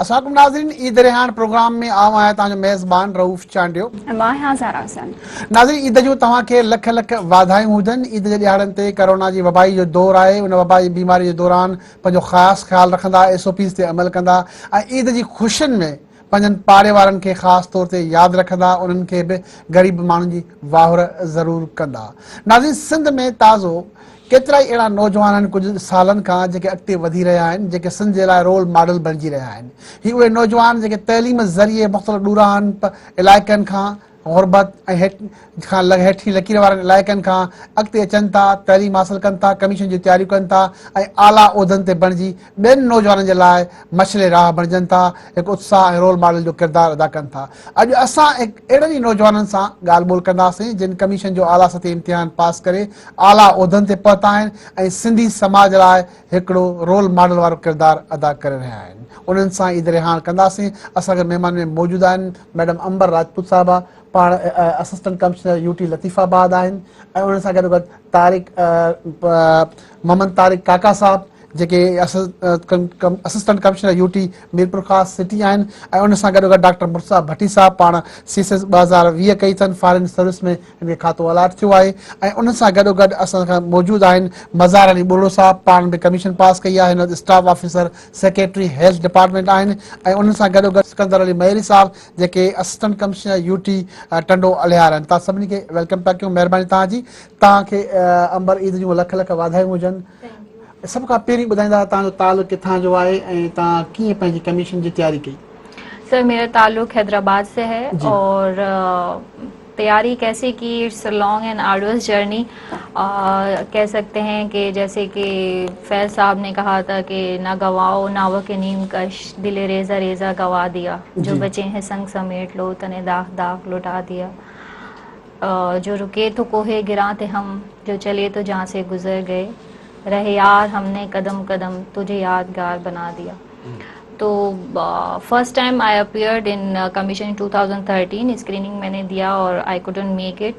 अस्सलाम नाज़रीन, ईद रिहान प्रोग्राम में आऊं आहियां तव्हांजो मेज़बान रऊफ़ चांडियो। मां आहियां ज़ारा हसन। नाज़रीन, ईद जूं तव्हांखे लख लख वाधायूं हुजनि। ईद जे ॾियारनि ते कोरोना जी वबाई जो दौरु आहे, उन वबाई बीमारी जे दौरान पंहिंजो ख़ासि ख़्यालु रखंदा, SOPs ते अमल कंदा ऐं ईद जी ख़ुशियुनि में पंहिंजनि पाड़े वारनि खे ख़ासि तौर ते यादि रखंदा, उन्हनि खे बि ग़रीब माण्हुनि जी वाहुर ज़रूरु कंदा। नाज़रीन, सिंध में ताज़ो केतिरा ई अहिड़ा नौजवान आहिनि कुझु सालनि खां जेके अॻिते वधी रहिया आहिनि, जेके सिंध जे लाइ रोल मॉडल बणिजी रहिया आहिनि। ही उहे नौजवान जेके तइलीम ज़रिए मुख़्तलिफ़ ॾूराहनि इलाइक़नि खां ग़ुरबत ऐं हेठी लकीर वारनि इलाइक़नि खां अॻिते अचनि था, तइलीम हासिलु कनि था, कमीशन जी तयारियूं कनि था ऐं आला उहिदनि ते बणिजी ॿियनि नौजवाननि जे लाइ मशले राह बणिजनि था, हिकु उत्साह ऐं रोल मॉडल जो किरदारु अदा कनि था। अॼु असां अहिड़नि ई नौजवाननि सां ॻाल्हि ॿोल कंदासीं जिन कमीशन जो आला सतही इम्तिहान पास करे आला उहिदनि ते पहुता आहिनि ऐं सिंधी समाज लाइ हिकिड़ो रोल मॉडल वारो किरदारु अदा करे रहिया आहिनि। उन्हनि सां ईद रिहान कंदासीं। असांखे महिमान में मौजूदु आहिनि मैडम अंबर राजपूत साहिबा, पाण असिस्टेंट कमिश्नर UT लतीफ़ाबाद आहिनि ऐं उन्हनि सां गॾोगॾु मोहम्मद तारिक काका साहब जेके असिस्टेंट कमिश्नर UT मीरपुर ख़ासि सिटी आहिनि ऐं उन सां गॾोगॾु डॉक्टर मुर्तज़ा भट्टी साहब, पाण CSS 2020 कई अथनि, फॉरेन सर्विस में हिन खातो अलाट थियो आहे ऐं उन सां गॾोगॾु असां खां मौजूदु आहिनि मज़ार अली बुर्रो साहब, पाण बि कमीशन पास कई आहे, हिन staff officer secretary health department आहिनि ऐं उन सां गॾोगॾु सिकंदर अली महेरी साहब जेके assistant commissioner UT Tando Aliyar आहिनि। तव्हां सभिनी खे वेलकम पिया कयूं, महिरबानी तव्हांजी। तव्हांखे अंबर ईद जूं लख लख वाधायूं हुजनि। सभ खां पहिरीं ॿुधाईंदा तव्हांजो तालुक़ु किथां जो आहे ऐं तव्हां कीअं पंहिंजी कमीशन जी तयारी कई? सर, मेरा ताल्लुक हैदराबाद से है जी। और तैयारी कैसे की, it's a long and arduous journey. कह सकते हैं कि जैसे कि फैज़ साहब ने कहा था कि ना गवाओ नाव के नीम कश, दिले रेज़ा रेज़ा गवा दिया, जो जी। बचे हैं संग समेट लो, तने दाग दाग लुटा दिया। जो रुके तो कोहे गिरा थे हम, जो चले तो जहाँ से गुजर गए, रहे यार हमने कदम कदम, तुझे यादगार बना दिया। तो first time I appeared in commission 2013, screening मैंने दिया और आई कुडंट मेक इट।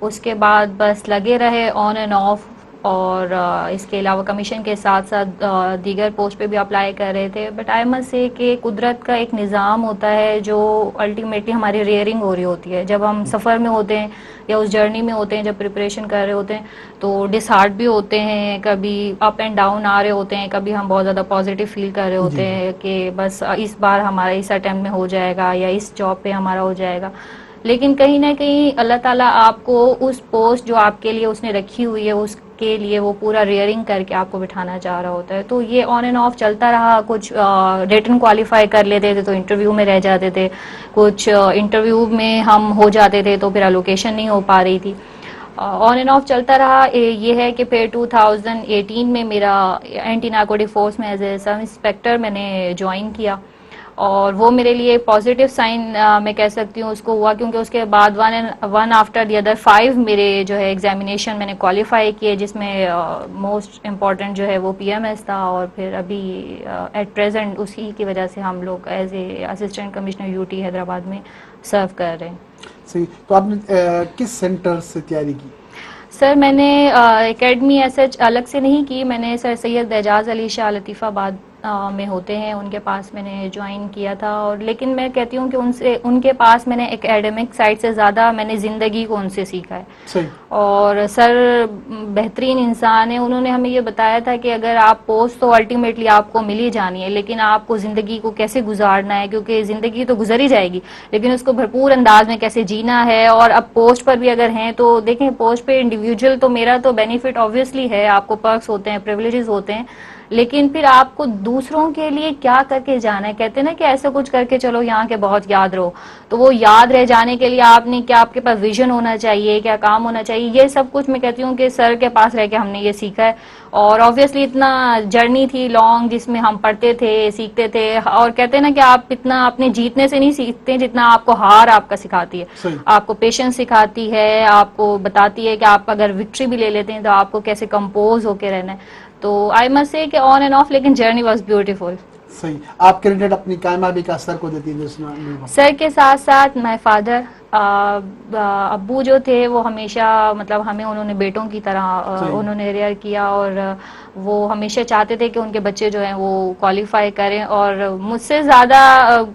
उसके बाद बस लगे रहे ऑन एंड ऑफ और इसके अलावा कमीशन के साथ साथ दीगर पोस्ट पे भी अप्लाई कर रहे थे। बट आई मस्ट से कि कुदरत का एक निज़ाम होता है जो अल्टीमेटली हमारी रेयरिंग हो रही होती है। जब हम सफ़र में होते हैं या उस जर्नी में होते हैं, जब प्रिपरेशन कर रहे होते हैं तो डिसहार्ट भी होते हैं, कभी अप एंड डाउन आ रहे होते हैं, कभी हम बहुत ज़्यादा पॉजिटिव फील कर रहे होते हैं कि बस इस बार हमारा इस अटेम्प्ट में हो जाएगा या इस जॉब पे हमारा हो जाएगा। लेकिन कहीं ना कहीं अल्लाह ताला आपको उस पोस्ट जो आपके लिए उसने रखी हुई है उसके लिए वो पूरा रेयरिंग करके आपको बिठाना चाह रहा होता है। तो ये ऑन एंड ऑफ चलता रहा। कुछ रिटन क्वालिफाई कर लेते थे तो इंटरव्यू में रह जाते थे, कुछ इंटरव्यू में हम हो जाते थे तो फिर एलोकेशन नहीं हो पा रही थी। ऑन एंड ऑफ चलता रहा। ये है कि फिर 2018 में मेरा एंटी नार्कोटिक फोर्स में एज ए सब इंस्पेक्टर मैंने ज्वाइन किया और वो मेरे लिए पॉजिटिव साइन मैं कह सकती हूँ उसको हुआ, क्योंकि उसके बाद वन आफ्टर द अदर 5 मेरे जो है एग्जामिनेशन मैंने क्वालिफाई किए, जिसमें मोस्ट इम्पॉर्टेंट जो है वो PMS था और फिर अभी एट प्रेजेंट उसी की वजह से हम लोग as a assistant commissioner UT Hyderabad में सर्व कर रहे हैं। सही। तो आपने किस सेंटर से तैयारी की? सर, मैंने एकेडमी ऐसे अलग से नहीं की। मैंने सर सैयद एजाज अली शाह लतीफ़ाबाद में होते हैं, उनके पास मैंने ज्वाइन किया था। और लेकिन मैं कहती हूँ कि उनके पास मैंने एकेडमिक साइड से ज़्यादा मैंने ज़िंदगी को उनसे सीखा है। सही। और सर बेहतरीन इंसान है। उन्होंने हमें ये बताया था कि अगर आप पोस्ट तो अल्टीमेटली आपको मिल ही जानी है, लेकिन आपको ज़िंदगी को कैसे गुजारना है, क्योंकि ज़िंदगी तो गुजर ही जाएगी लेकिन उसको भरपूर अंदाज में कैसे जीना है। और अब पोस्ट पर भी अगर हैं तो देखें, पोस्ट पे इंडिविजुअल तो मेरा तो बेनिफिट ऑब्वियसली है, आपको पर्क्स होते हैं, प्रिविलेजेस होते हैं, लेकिन फिर आपको दूसरों के लिए क्या करके जाना है। कहते हैं ना कि ऐसा कुछ करके चलो यहाँ के बहुत याद रहो, तो वो याद रह जाने के लिए आपने क्या, आपके पास विजन होना चाहिए, क्या काम होना चाहिए, ये सब कुछ मैं कहती हूँ कि सर के पास रह के हमने ये सीखा है। और ऑब्वियसली इतना जर्नी थी लॉन्ग जिसमें हम पढ़ते थे, सीखते थे। और कहते हैं ना कि आप इतना अपने जीतने से नहीं सीखते जितना आपको हार आपका सिखाती है। आपको पेशेंस सिखाती है, आपको बताती है कि आप अगर विक्ट्री भी ले लेते हैं तो आपको कैसे कंपोज होके रहना है। तो आई मस्ट से कि ऑन एंड ऑफ लेकिन जर्नी वाज ब्यूटीफुल। صحیح. آپ کینڈیڈیٹ اپنی کامیابی کا سر کو دیتی ہے. سر کے ساتھ ساتھ مائی فادر، ابو جو تھے وہ ہمیشہ مطلب ہمیں انہوں نے بیٹوں کی طرح انہوں نے ریئر کیا، اور وہ ہمیشہ چاہتے تھے کہ ان کے بچے جو ہیں وہ کوالیفائی کریں. اور مجھ سے زیادہ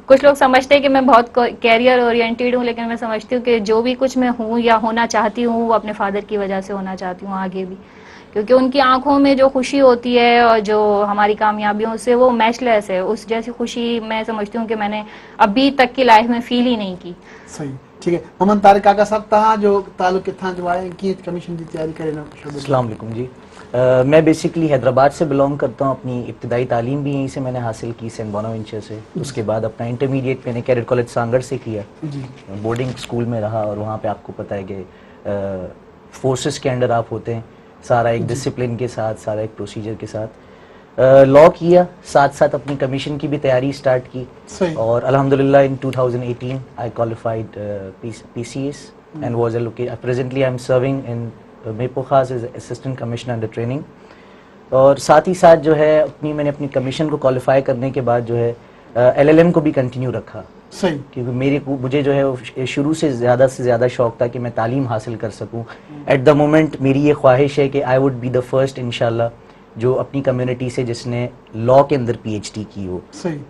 کچھ لوگ سمجھتے ہیں کہ میں بہت کیریئر اورینٹیڈ ہوں، لیکن میں سمجھتی ہوں کہ جو بھی کچھ میں ہوں یا ہونا چاہتی ہوں وہ اپنے فادر کی وجہ سے ہونا چاہتی ہوں آگے بھی، کیونکہ ان کی آنکھوں میں جو خوشی ہوتی ہے اور جو ہماری کامیابیوں سے وہ میچ لیس ہے. اس جیسی خوشی میں سمجھتی ہوں کہ میں نے ابھی تک کی لائف میں فیل ہی نہیں کی. صحیح. ٹھیک ہے. محمد طارق کاکا صاحب، تہاں جو تعلق کتھاں جو ہے کی کمیشن کی تیاری کرے نا؟ السلام علیکم جی. میں بیسکلی حیدرآباد سے بلانگ کرتا ہوں. اپنی ابتدائی تعلیم بھی یہیں سے میں نے حاصل کی، سینٹ بوناوینچر سے. اس کے بعد اپنا انٹرمیڈیٹ میں نے کیڈٹ کالج سانگڑ سے کیا. بورڈنگ اسکول میں رہا، اور وہاں پہ آپ کو پتہ ہے کہ فورسز کے انڈر آپ ہوتے ہیں، سارا ایک ڈسپلن کے ساتھ، سارا ایک پروسیجر کے ساتھ. لاء کیا، ساتھ ساتھ اپنی کمیشن کی بھی تیاری اسٹارٹ کی. اور الحمدللہ in 2018 I qualified PCS and was allocated. Presently I am serving in Mirpur Khas as assistant commissioner under training. اور ساتھ ہی ساتھ جو ہے میں نے اپنی کمیشن کو کوالیفائی کرنے کے بعد جو ہے LLM کو بھی کنٹینیو رکھا. صحیح. کیونکہ مجھے جو ہے شروع سے زیادہ شوق تھا کہ میں تعلیم حاصل کر سکوں. ایٹ دا مومنٹ میری یہ خواہش ہے کہ I would be the first انشاءاللہ جو اپنی کمیونٹی سے جس نے لاء کے اندر PhD کی ہو.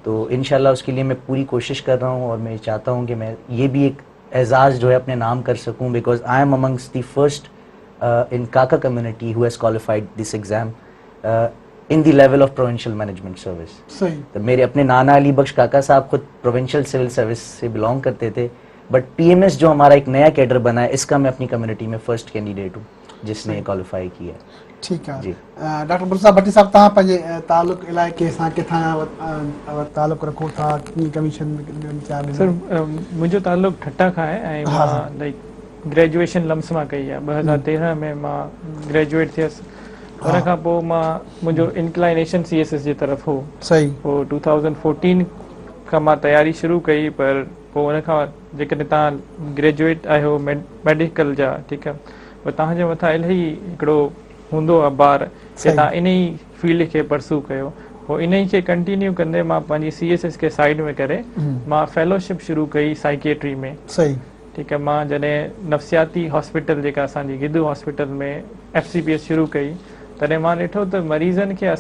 تو انشاءاللہ اس کے لیے میں پوری کوشش کر رہا ہوں، اور میں چاہتا ہوں کہ میں یہ بھی ایک اعزاز جو ہے اپنے نام کر سکوں، because I am amongst the first in Kaka community who has qualified this exam in the level of provincial management service. صحیح. تو میرے اپنے نانا علی بخش کاکا صاحب خود پروونشل سول سروس سے بلانگ کرتے تھے، بٹ PMS جو ہمارا ایک نیا کیڈر بنا ہے، اس کا میں اپنی کمیونٹی میں فرسٹ کینڈیڈیٹ ہوں جس نے کوالیفائی کیا. ٹھیک ہے. جی. ڈاکٹر برسا بٹی صاحب، تہاں پنجے تعلق علاقے سان کتھاں تعلق رکھو تھا؟ کمیشن سر मुंहिंजो ताल्लुक ठट्टा खां आहे ऐं मां लाइक ग्रेजुएशन लम्स मां कई आहे. 2013 में मां ग्रेजुएट थियसि. उन खां पोइ मुंहिंजो इंक्लाइनेशन CSS जी तरफ़ हो. صحیح. पोइ 2014 खां मां तयारी शुरू कई, पर पोइ उन खां जेकॾहिं तव्हां ग्रेजुएट आहियो मेडिकल जा, ठीकु आहे, पोइ तव्हांजे मथां इलाही हिकिड़ो हूंदो आहे ॿार कि तव्हां इन ई फील्ड खे परसू कयो. पोइ इन ई खे कंटिन्यू कंदे मां पंहिंजी CSS खे साइड में करे मां फेलोशिप शुरू कई साइकेट्री में. صحیح. ठीकु आहे. मां जॾहिं नफ़्सियाती हॉस्पिटल जेका असांजी गिदू हॉस्पिटल में FCPS शुरू कई, तॾहिं मां ॾिठो त मरीज़नि खे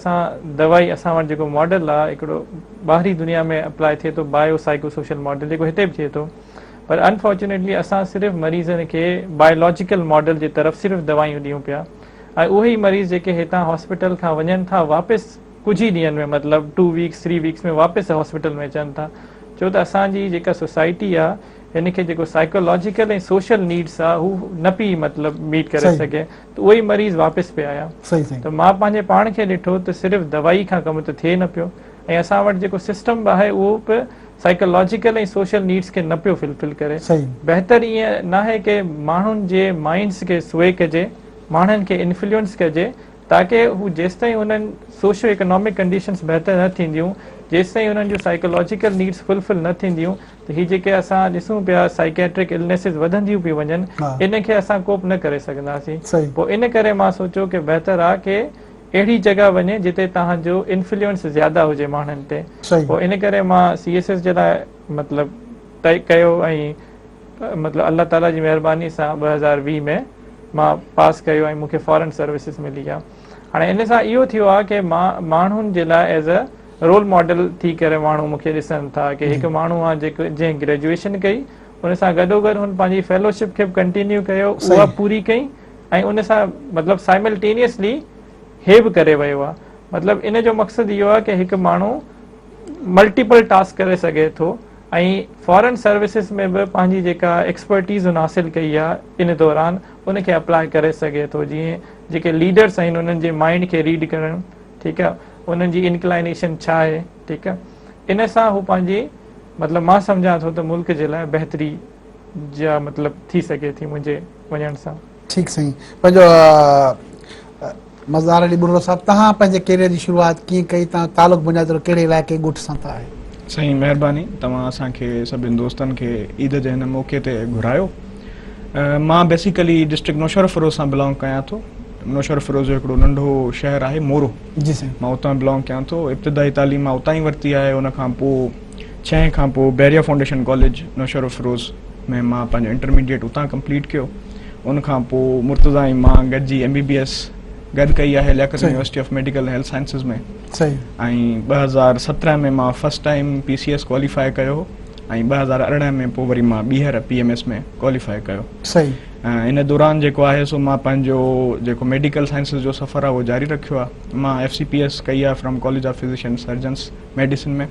दवाई असां वटि जेको मॉडल आहे हिकिड़ो ॿाहिरी दुनिया में अप्लाई थिए थो, बायो साइको सोशल मॉडल जेको हिते बि थिए थो, पर अनफॉर्चुनेटली असां सिर्फ़ु मरीज़नि खे बायोलॉजिकल मॉडल जे तरफ़ सिर्फ़ु दवायूं ॾियूं पिया. ऐं उहे ई मरीज़ जेके हितां हॉस्पिटल खां वञनि था वापसि कुझु ई ॾींहंनि में, मतिलबु 2 वीक्स 3 वीक्स में वापसि हॉस्पिटल में अचनि था. छो त असांजी जेका सोसाइटी आहे हिन खे जेको साइकोलॉजिकल ऐं सोशल नीड्स आहे हू न पई मतिलबु मीट करे सघे, त उहे ई मरीज़ वापसि पिया आया. त मां पंहिंजे पाण खे ॾिठो त सिर्फ़ु दवाई खां कमु त थिए न पियो, ऐं असां वटि जेको सिस्टम बि आहे उहो बि साइकोलॉजिकल ऐं सोशल नीड्स खे न पियो फुलफिल करे. बहितर ईअं न आहे कि माण्हुनि जे माइंड्स खे स्वे कजे, माण्हुनि खे इन्फ्लुएंस कजे, ताकी हू जेसिताईं उन्हनि सोशो इकोनॉमिक कंडीशंस बहितर न थींदियूं, जेसिताईं उन्हनि जूं साइकोलॉजिकल नीड्स फुलफिल न थींदियूं, त हीअ जेके असां ॾिसूं पिया साइकेट्रिक इलनेसिस वधंदियूं पियूं वञनि, इन खे असां कोप न करे सघंदासीं. पोइ इन करे मां सोचियो कि बहितर आहे कि अहिड़ी जॻह वञे जिते तव्हांजो इन्फ्लुएंस ज़्यादा हुजे माण्हुनि ते. पोइ इन करे मां CSS जे लाइ मतिलबु तय कयो, ऐं मतिलबु अल्लाह ताला जी महिरबानी सां 2020 में मां पास कयो ऐं मूंखे फॉरेन सर्विसिस मिली आहे. हाणे इन सां इहो थियो आहे कि मां माण्हुनि जे लाइ एज़ अ रोल मॉडल थी करे माण्हू मूंखे ॾिसनि था कि हिकु माण्हू आहे जेको जंहिं ग्रेजुएशन कई, उन सां गॾोगॾु हुन पंहिंजी फेलोशिप खे बि कंटिन्यू कयो, उहा पूरी कई, ऐं उन सां मतिलबु साइमल्टेनियसली हे बि करे वियो आहे. मतिलबु इन जो मक़सदु इहो आहे कि हिकु माण्हू मल्टीपल टास्क करे सघे थो, ऐं फॉरेन सर्विसिस में बि पंहिंजी जेका एक्सपर्टीज़ हुन हासिलु कई आहे इन दौरान उनखे अप्लाई करे सघे थो. जीअं जेके लीडर्स आहिनि उन्हनि जे माइंड खे रीड करणु, ठीकु आहे, उन्हनि जी इंक्लाइनेशन छा आहे, ठीकु आहे, इन सां हू पंहिंजी मतिलबु मां सम्झां थो त मुल्क जे लाइ बहितरी जा मतिलबु थी सघे थी मुंहिंजे वञण सां. ठीकु. साईं, पंहिंजो मज़दार अली बुर्रो साहब, तव्हां पंहिंजे कैरियर जी शुरूआति कीअं कई? तव्हां तालुक बुनियादु कहिड़े इलाइक़े ॻोठ सां था आहे? साईं महिरबानी, तव्हां असांखे सभिनि दोस्तनि खे ईद जे हिन मौक़े ते घुरायो. मां बेसिकली डिस्ट्रिक्ट नौशहरा फिरोज़ सां बिलोंग कयां थो. नौशर फिरोज़ जो हिकिड़ो नंढो शहर आहे मोरो, जी साईं, मां उतां बिलोंग कयां थो। इब्तिदाई तालीम मां उतां ई वरिती आहे। उन खां पोइ 6 खां पोइ बैरिया फाउंडेशन कॉलेज नौशर फिरोज़ में मां पंहिंजो इंटरमीडिएट उतां कंप्लीट कयो। उन खां पोइ मुर्तज़ा ऐं मां गॾिजी MBBS गॾु कई आहे लियाकत सही। University of medical health sciences में। सही, ऐं 2017 में मां फर्स्ट टाइम PCS क्वालिफाई कयो ऐं 2018 में पोइ वरी मां ॿीहर PMS में क्वालिफाई कयो। सही, इन दौरान जेको आहे सो मां पंहिंजो जेको मेडिकल साइंसिस जो सफ़र आहे उहो जारी रखियो आहे। मां FCPS कई आहे from college of physician surgeons medicine में,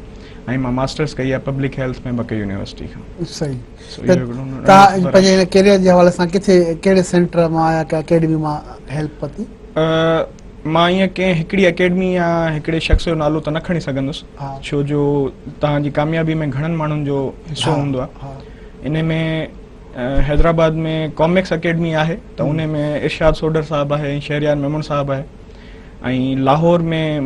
ऐं मां मास्टर्स कई आहे पब्लिक हेल्थ में बके यूनिवर्सिटी खां। सही। So, त इहो हिकिड़ो नंढो तव्हां सफ़र पंहिंजे कैरियर जे हवाले सां किथे कहिड़े सेंटर मां या अकेडमी मां हेल्प वरिती? मां ईअं कंहिं हिकिड़ी अकेडमी या हिकिड़े शख़्स जो नालो त न खणी सघंदुसि, हा। छो जो तव्हांजी कामयाबी में घणनि माण्हुनि जो हिसो हा, हूंदो आहे। हा, इन में हैदराबाद में कॉमिक्स अकेडमी आहे, त उन में इरशाद सोडर साहब आहे ऐं शहरियार मेमून साहब आहे। ऐं लाहौर में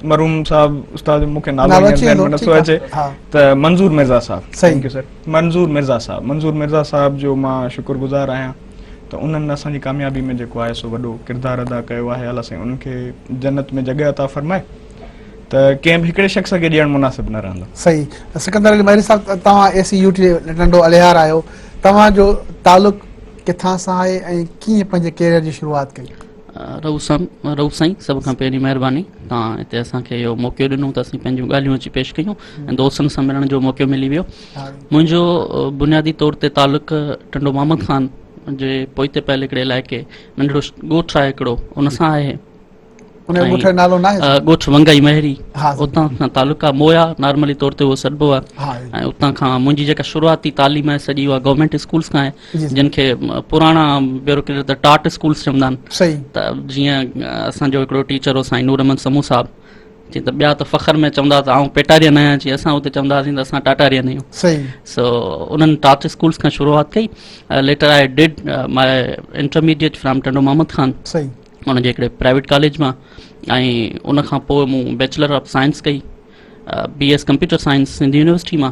मरहूम साहब उस्ताद मूंखे नालो अची ध्यान वेंदो, में नथो ठीकु आहे, अचे, हा। त मंज़ूर मिर्ज़ा साहब। सही। Thank U sir. मंज़ूर मिर्ज़ा साहब जो मां शुक्रगुज़ार आहियां। त उन्हनि असांजी कामयाबी में जेको आहे सो वॾो किरदारु अदा कयो आहे। अलाह साईं उन्हनि खे जन्नत में जॻह अता फरमाए। त कंहिं बि हिकिड़े शख़्स खे ॾियणु मुनासिब न रहंदो। सही। सिकंदर अली महरी साहब, तव्हां ACUT नंढो अलिहार आहियो, तव्हांजो तालुक़ किथां सां आहे ऐं कीअं पंहिंजे कैरियर जी शुरूआत कई? रऊफ़ साईं, सभ खां पहिरीं महिरबानी, तव्हां हिते असांखे इहो मौक़ो ॾिनो त असीं पंहिंजूं ॻाल्हियूं अची पेश कयूं ऐं दोस्तनि सां मिलण जो मौक़ो मिली वियो। मुंहिंजो बुनियादी तौर ते तालुक़ टंडो मोहम्मद ख़ान जे पोइते पयल हिकिड़े इलाइक़े नंढिड़ो ॻोठु आहे हिकिड़ो, उन सां आहे। उन ॻोठ जो नालो न आहे? ॻोठु वंगाई महरी, हा, उतां खां तालुक़ आहे। मोया नॉर्मली तौर ते उहो सॾिबो आहे। हा, ऐं उतां खां मुंहिंजी जेका शुरूआती तालीम आहे सॼी उहा गवर्नमेंट स्कूल्स खां आहे, जी। जिन खे पुराणा ब्यूरोक्रेट त टाट स्कूल्स चवंदा आहिनि। सही। त जीअं असांजो हिकिड़ो टीचर हो साईं नूर अहमद समूह साहब, जीअं त ॿिया त फ़ख्र में चवंदा त आउं पेटारियन आहियां, जीअं असां हुते चवंदा हुआसीं त असां टाटारियन आहियूं। सही। सो उन्हनि टाट स्कूल्स खां शुरूआत कई। Later I did my intermediate from Tando Mohammad Khan, सही। उनजे हिकिड़े प्राइवेट कॉलेज मां। ऐं उन खां पोइ मूं बैचलर ऑफ साइंस कई, BS computer science Sindhi university मां।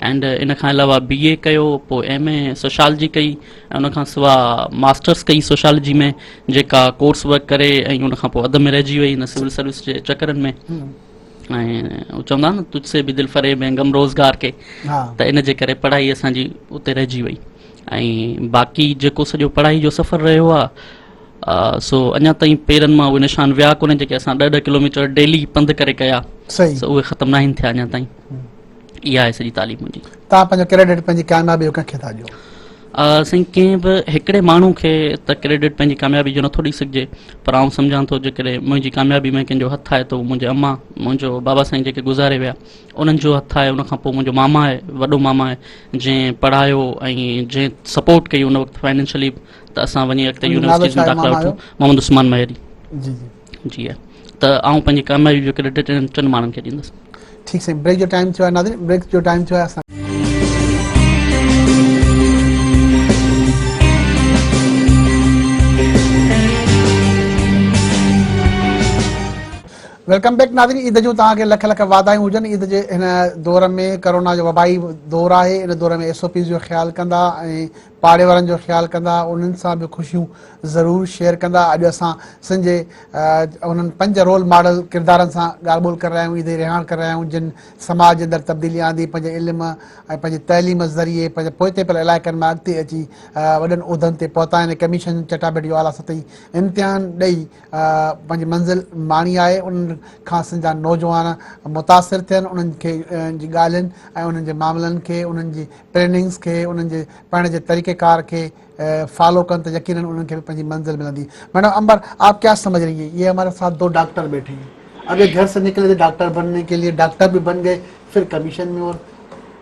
एंड इन खां अलावा BA कयो, पोइ MA सोशलॉजी कई, ऐं उन खां सवाइ मास्टर्स कई सोशलॉजी में, जेका कोर्स वर्क करे ऐं उन खां पोइ अध में रहिजी वई हिन सिविल सर्विस जे चकरनि में। ऐं चवंदा न तुझसे बि दिलि फरेब ऐं गम रोज़गार के, त इन जे करे पढ़ाई असांजी उते रहिजी वई। ऐं बाक़ी जेको सॼो पढ़ाई जो सफ़र रहियो आहे, सो अञा ताईं पेरनि मां उहे निशान विया कोन्हे जेके असां 10 किलोमीटर डेली पंधु करे कया। सही। सो उहे ख़तमु न आहिनि थिया अञा ताईं। इहा आहे सॼी तालीम मुंहिंजी। तव्हां पंहिंजो क्रेडिट पंहिंजी कामयाबी जो कंहिंखे था ॾियो? साईं, कंहिं बि हिकिड़े माण्हू खे त क्रेडिट पंहिंजी कामयाबी जो नथो ॾेई सघिजे, पर आउं सम्झां थो जेकॾहिं मुंहिंजी कामयाबी में कंहिंजो हथु आहे त उहो मुंहिंजे अम्मा, मुंहिंजो बाबा साईं जेके गुज़ारे विया, उन्हनि जो हथु आहे। उनखां पोइ मुंहिंजो मामा आहे, वॾो मामा आहे, जंहिं पढ़ायो ऐं जंहिं सपोर्ट कई उन वक़्तु फाइनेंशियली, त असां वञी अॻिते यूनिवर्सिटीज़ में दाख़िला वठूं। मोहम्मद उस्मान महरी जी। जी आहे। त आउं पंहिंजी कामयाबी जो क्रेडिट टिनि माण्हुनि खे ॾींदुसि। ठीकु साईं, ब्रेक जो टाइम थियो आहे नाज़रीन, ब्रेक जो टाइम थियो आहे। वेलकम बैक नाज़रीन। ईद जूं तव्हांखे लख लख वाधायूं हुजनि। ईद जे हिन दौर में कोरोना जो वबाई दौर आहे, इन दौर में SOPs जो ख़्यालु कंदा ऐं पाड़े वारनि जो ख़्यालु कंदा, उन्हनि सां बि ख़ुशियूं ज़रूरु शेयर कंदा। अॼु असां सिंजे उन्हनि 5 रोल मॉडल किरदारनि सां ॻाल्हि ॿोल करे रहिया आहियूं, ईद रिहाण करे रहिया आहियूं, जिन समाज जे अंदरि तब्दीली आंदी, पंहिंजे इल्म ऐं पंहिंजे तइलीम ज़रिए पंहिंजे पोइते पियल इलाइक़नि में अॻिते अची वॾनि उहिदनि ते पहुता आहिनि। कमीशन चटाभेटी वाला सतई इम्तिहान ॾेई पंहिंजी मंज़िल माणी आहे। उन्हनि खां असांजा नौजवान मुतासिर थियनि, उन्हनि खे जी ॻाल्हियुनि ऐं उन्हनि जे मामलनि खे, उन्हनि जी ट्रेनिंग्स खे, उन्हनि जे पढ़ण जे तरीक़ेकार खे फॉलो कनि त यकीनन उन्हनि खे भी पंहिंजी मंज़िल मिलंदी। मैडम अंबर, आप क्या समझ रही हैं? ये हमारे साथ 2 डॉक्टर बैठे हैं, अभी घर से निकले थे डॉक्टर बनने के लिए, डॉक्टर भी बन गए, फिर कमीशन में और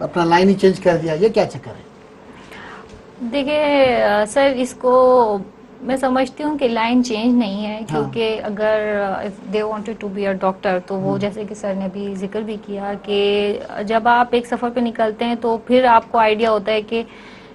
अपना लाइन ही चेंज कर दिया, ये क्या चक्कर है? देखिए सर, इसको मैं समझती हूँ कि लाइन चेंज नहीं है, क्योंकि अगर if they wanted to be a doctor, तो वो जैसे कि सर ने भी जिक्र भी किया कि जब आप एक सफ़र पे निकलते हैं तो फिर आपको आइडिया होता है कि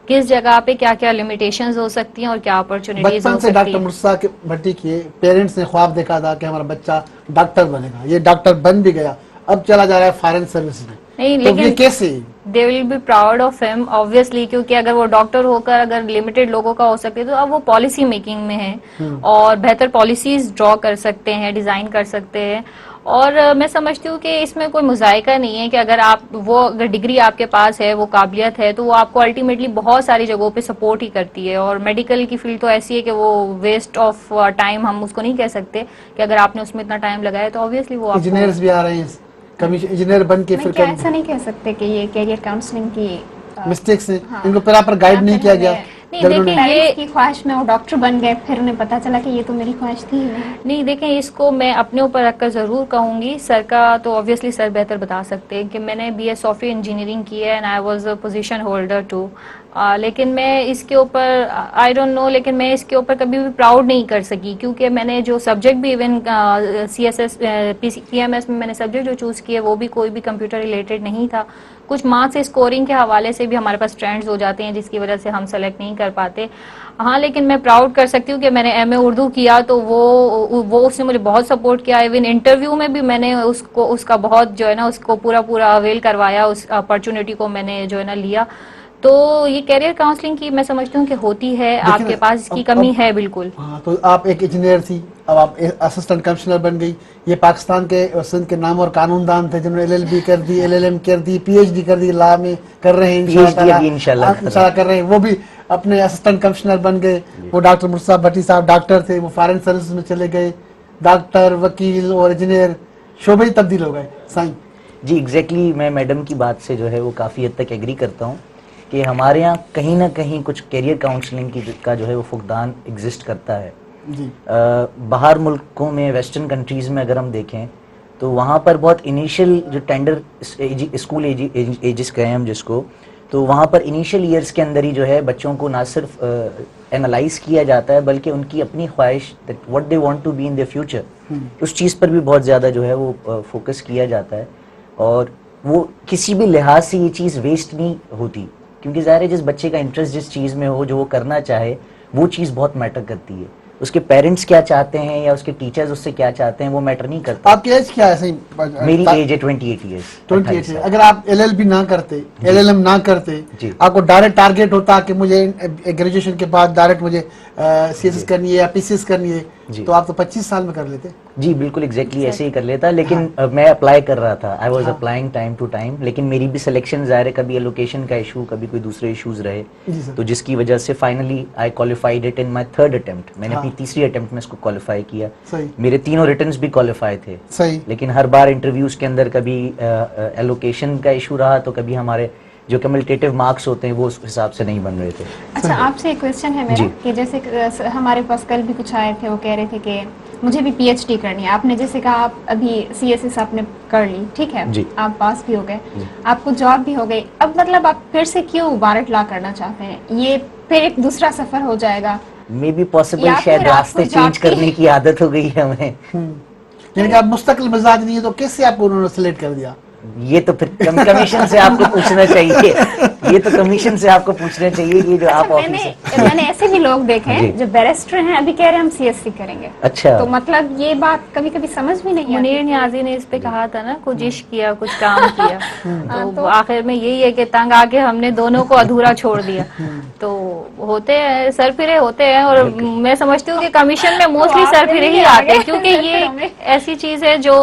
किस जगह पे क्या क्या लिमिटेशंस हो सकती हैं और क्या अपॉर्चुनिटीज हो बचपन से सकती डॉक्टर हैं। मुर्तज़ा भट्टी के पेरेंट्स ने ख्वाब देखा था कि हमारा बच्चा डॉक्टर बनेगा, ये डॉक्टर बन भी गया, अब चला जा रहा है फॉरेन सर्विस में, नहीं, तो ये लेकिन कैसे? They will be proud of हिम ऑब्वियसली, क्योंकि अगर वो डॉक्टर होकर अगर लिमिटेड लोगों का हो सके तो अब वो पॉलिसी मेकिंग में है और बेहतर पॉलिसीज ड्रॉ कर सकते हैं, डिजाइन कर सकते हैं। और मैं समझती हूँ कि इसमें कोई मुजायका नहीं है कि अगर आप वो अगर डिग्री आपके पास है, वो काबिलियत है, तो वो आपको अल्टीमेटली बहुत सारी जगहों पे सपोर्ट ही करती है। और मेडिकल की फील्ड तो ऐसी है कि वो वेस्ट ऑफ टाइम हम उसको नहीं कह सकते कि अगर आपने उसमें इतना टाइम लगाया तो ऑब्वियसली वो आपको इंजीनियर्स भी आ रहे हैं, कमीशन इंजीनियर बन के फिर क्या ऐसा नहीं कह सकते कि ये कैरियर काउंसलिंग की मिस्टेक्स हैं, इनको प्रॉपर गाइड नहीं किया गया। नहीं, जब देखिए, उन्होंने- पेरेंट्स की ख्वाहिश में वो डॉक्टर बन गए, फिर उन्हें पता चला कि ये तो मेरी ख्वाहिश थी ही नहीं। नहीं, देखें, इसको मैं अपने ऊपर रखकर ज़रूर कहूँगी। सर का तो ऑब्वियसली सर बेहतर बता सकते हैं कि मैंने बीएस सॉफ्टवेयर इंजीनियरिंग की है and I was a position holder too. लेकिन मैं इसके ऊपर आई डोंट नो, लेकिन मैं इसके ऊपर कभी भी प्राउड नहीं कर सकी, क्योंकि मैंने जो सब्जेक्ट भी इवन CSS PMS में मैंने सब्जेक्ट जो चूज़ किए वो भी कोई भी कंप्यूटर रिलेटेड नहीं था। कुछ मार्क्स स्कोरिंग के हवाले से भी हमारे पास ट्रेंड्स हो जाते हैं जिसकी वजह से हम सेलेक्ट नहीं कर पाते। हाँ, लेकिन मैं प्राउड कर सकती हूँ कि मैंने MA उर्दू किया तो वो उसने मुझे बहुत सपोर्ट किया। इवन इंटरव्यू में भी मैंने उसका बहुत जो है ना उसको पूरा अवेल करवाया, उस अपॉर्चुनिटी को मैंने जो है ना लिया। तो ये कैरियर काउंसलिंग की मैं समझती हूँ कि होती है, आपके पास इसकी कमी है बिल्कुल। हाँ, तो आप एक इंजीनियर थी, अब आप असिस्टेंट कमिश्नर बन गई। ये पाकिस्तान के सिंध के नाम और कानूनदान थे जिन्होंने LLB कर दी, LLM कर दी, PhD कर दी, लॉ में कर रहे हैं, इंशाल्लाह कर रहे हैं। वो भी अपने असिस्टेंट कमिश्नर बन गए। वो डॉक्टर मुर्तज़ा भट्टी साहब डॉक्टर थे, वो फॉरेन सर्विस में चले गए। डॉक्टर, वकील और इंजीनियर शोबे ही तब्दील हो गए। साईं जी एग्जैक्टली मैं मैडम की बात से जो है वो काफ़ी हद तक एग्री करता हूँ कि हमारे यहाँ कहीं ना कहीं कुछ कैरियर काउंसलिंग का जो है वो फुकदान एग्जिस्ट करता है। जी बाहर मुल्कों में, वेस्टर्न कंट्रीज़ में अगर हम देखें तो वहाँ पर बहुत इनिशियल जो टेंडर स्कूल एजिस कहें हम जिसको, तो वहाँ पर इनिशियल ईयर्स के अंदर ही जो है बच्चों को ना सिर्फ एनालाइज किया जाता है बल्कि उनकी अपनी ख्वाहिश what they want to be in the future, उस चीज़ पर भी बहुत ज़्यादा जो है वो फोकस किया जाता है। और वो किसी भी लिहाज से ये चीज़ वेस्ट नहीं होती, क्योंकि ज़ाहिर है जिस बच्चे का इंटरेस्ट जिस चीज़ में हो, जो वो करना चाहे, वो चीज़ बहुत मैटर करती है। उसके पेरेंट्स क्या चाहते हैं या उसके टीचर्स उससे क्या चाहते हैं वो मैटर नहीं करता। आपकी एज क्या है? सही मेरी एज है 28 ईयर्स। 28 है। अगर आप LLB ना करते, LLM ना करते, जी। आपको डायरेक्ट टारगेट होता कि मुझे ग्रेजुएशन के बाद डायरेक्ट मुझे CSS करनी है या PCS करनी है, तो आप तो 25 साल में कर लेते। जी बिल्कुल एग्जैक्टली ऐसे ही कर लेता, लेकिन मैं अप्लाई कर रहा था, I was applying time to time, लेकिन मेरी भी सिलेक्शन ज़ाहिर है कभी एलोकेशन का इशू, कभी कोई दूसरे इश्यूज रहे, तो जिसकी वजह से finally I qualified it in my third attempt. मैंने अपनी तीसरी अटेम्प्ट में इसको क्वालिफाई किया। सही मेरे तीनों रिटर्न्स भी क्वालिफाई थे, सही। लेकिन हर बार इंटरव्यूज के अंदर कभी एलोकेशन का इशू रहा तो कभी हमारे जो कम्युनिटेटिव मार्क्स होते हैं वो उस हिसाब से नहीं बन रहे थे। अच्छा, आपसे एक क्वेश्चन है मेरा कि जैसे हमारे पास कल भी कुछ आए थे, वो कह रहे थे कि मुझे भी PhD करनी है। आपने जैसे कहा आप अभी CSS आपने कर ली, ठीक है, आप पास भी हो गए, आपको जॉब भी हो गई, अब मतलब आप फिर से क्यों बारट लॉ करना चाहते हैं? ये फिर एक दूसरा सफर हो जाएगा। मे बी पॉसिबल शायद रास्ते चेंज करने की आदत हो गई है हमें। यानी कि आप मुस्तकिल मिजाज नहीं है, तो कैसे आपको उन्होंने सिलेक्ट कर दिया? ये तो फिर कमीशन से आपको पूछना चाहिए, ये तो कमीशन से आपको पूछना चाहिए कि जो आप ऑफिसर। मैंने ऐसे भी लोग देखे हैं जो बैरिस्टर हैं, अभी कह रहे हैं हम CSC करेंगे। अच्छा, तो मतलब ये बात कभी कभी समझ भी नहीं आती। मुनीर नियाज़ी ने इस पे कहा था ना, कुछ इश्क किया, कुछ काम किया, तो आखिर में यही है कि तंग आके हमने दोनों को अधूरा छोड़ दिया। तो होते हैं, सरफिरे होते हैं, और मैं समझती हूँ कि कमीशन में मोस्टली सरफिरे ही आते हैं, क्योंकि ये ऐसी चीज है जो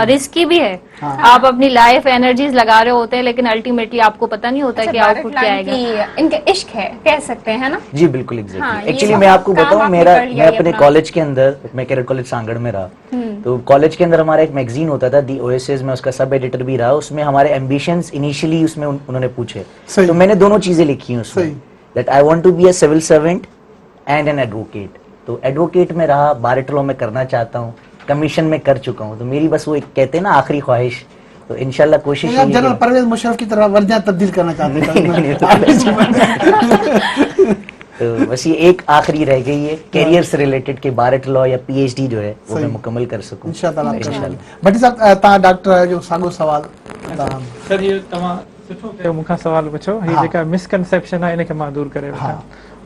रिस्की भी है। आप अपनी लाइफ एनर्जीज लगा रहे होते हैं, लेकिन अल्टीमेटली आपको पता नहीं होता कि आउटपुट क्या आएगा। इनका इश्क है, कह सकते हैं ना? जी बिल्कुल एग्जैक्टली। हाँ, एक्चुअली मैं आपको बताऊं, मैं अपने कॉलेज के अंदर, मैं कैडेट कॉलेज सांगड़ में रहा, तो कॉलेज के अंदर हमारा एक मैगजीन होता था दी OSS, में उसका सब एडिटर भी रहा। उसमें हमारे एम्बिशंस इनिशियली उसमें उन्होंने पूछे, तो मैंने दोनों चीजें लिखी हैं उसमें, that I want to be a civil servant and an advocate. तो एडवोकेट में रहा, बार लॉ में करना चाहता हूँ, कमीशन में कर चुका हूँ, तो मेरी बस वो एक कहते हैं ना आखिरी ख्वाहिश, तो इंशाल्लाह कोशिश आप जनरल परवेज मुशर्रफ की तरह वर्दियां तब्दील करना चाहते हैं। तो बस ये एक आखिरी रह गई है कैरियर से रिलेटेड के बारट लॉ या PhD जो है वो मैं मुकम्मल कर सकूं इंशाल्लाह। भट्टी साहब तव्हां डॉक्टर आहियो, जो साॻियो सवाल सर ये तव्हां सुठो कयो, मूंखां सवाल पुछो। ही जेका मिसकंसेप्शन आहे इनखे मां दूर करे वठां।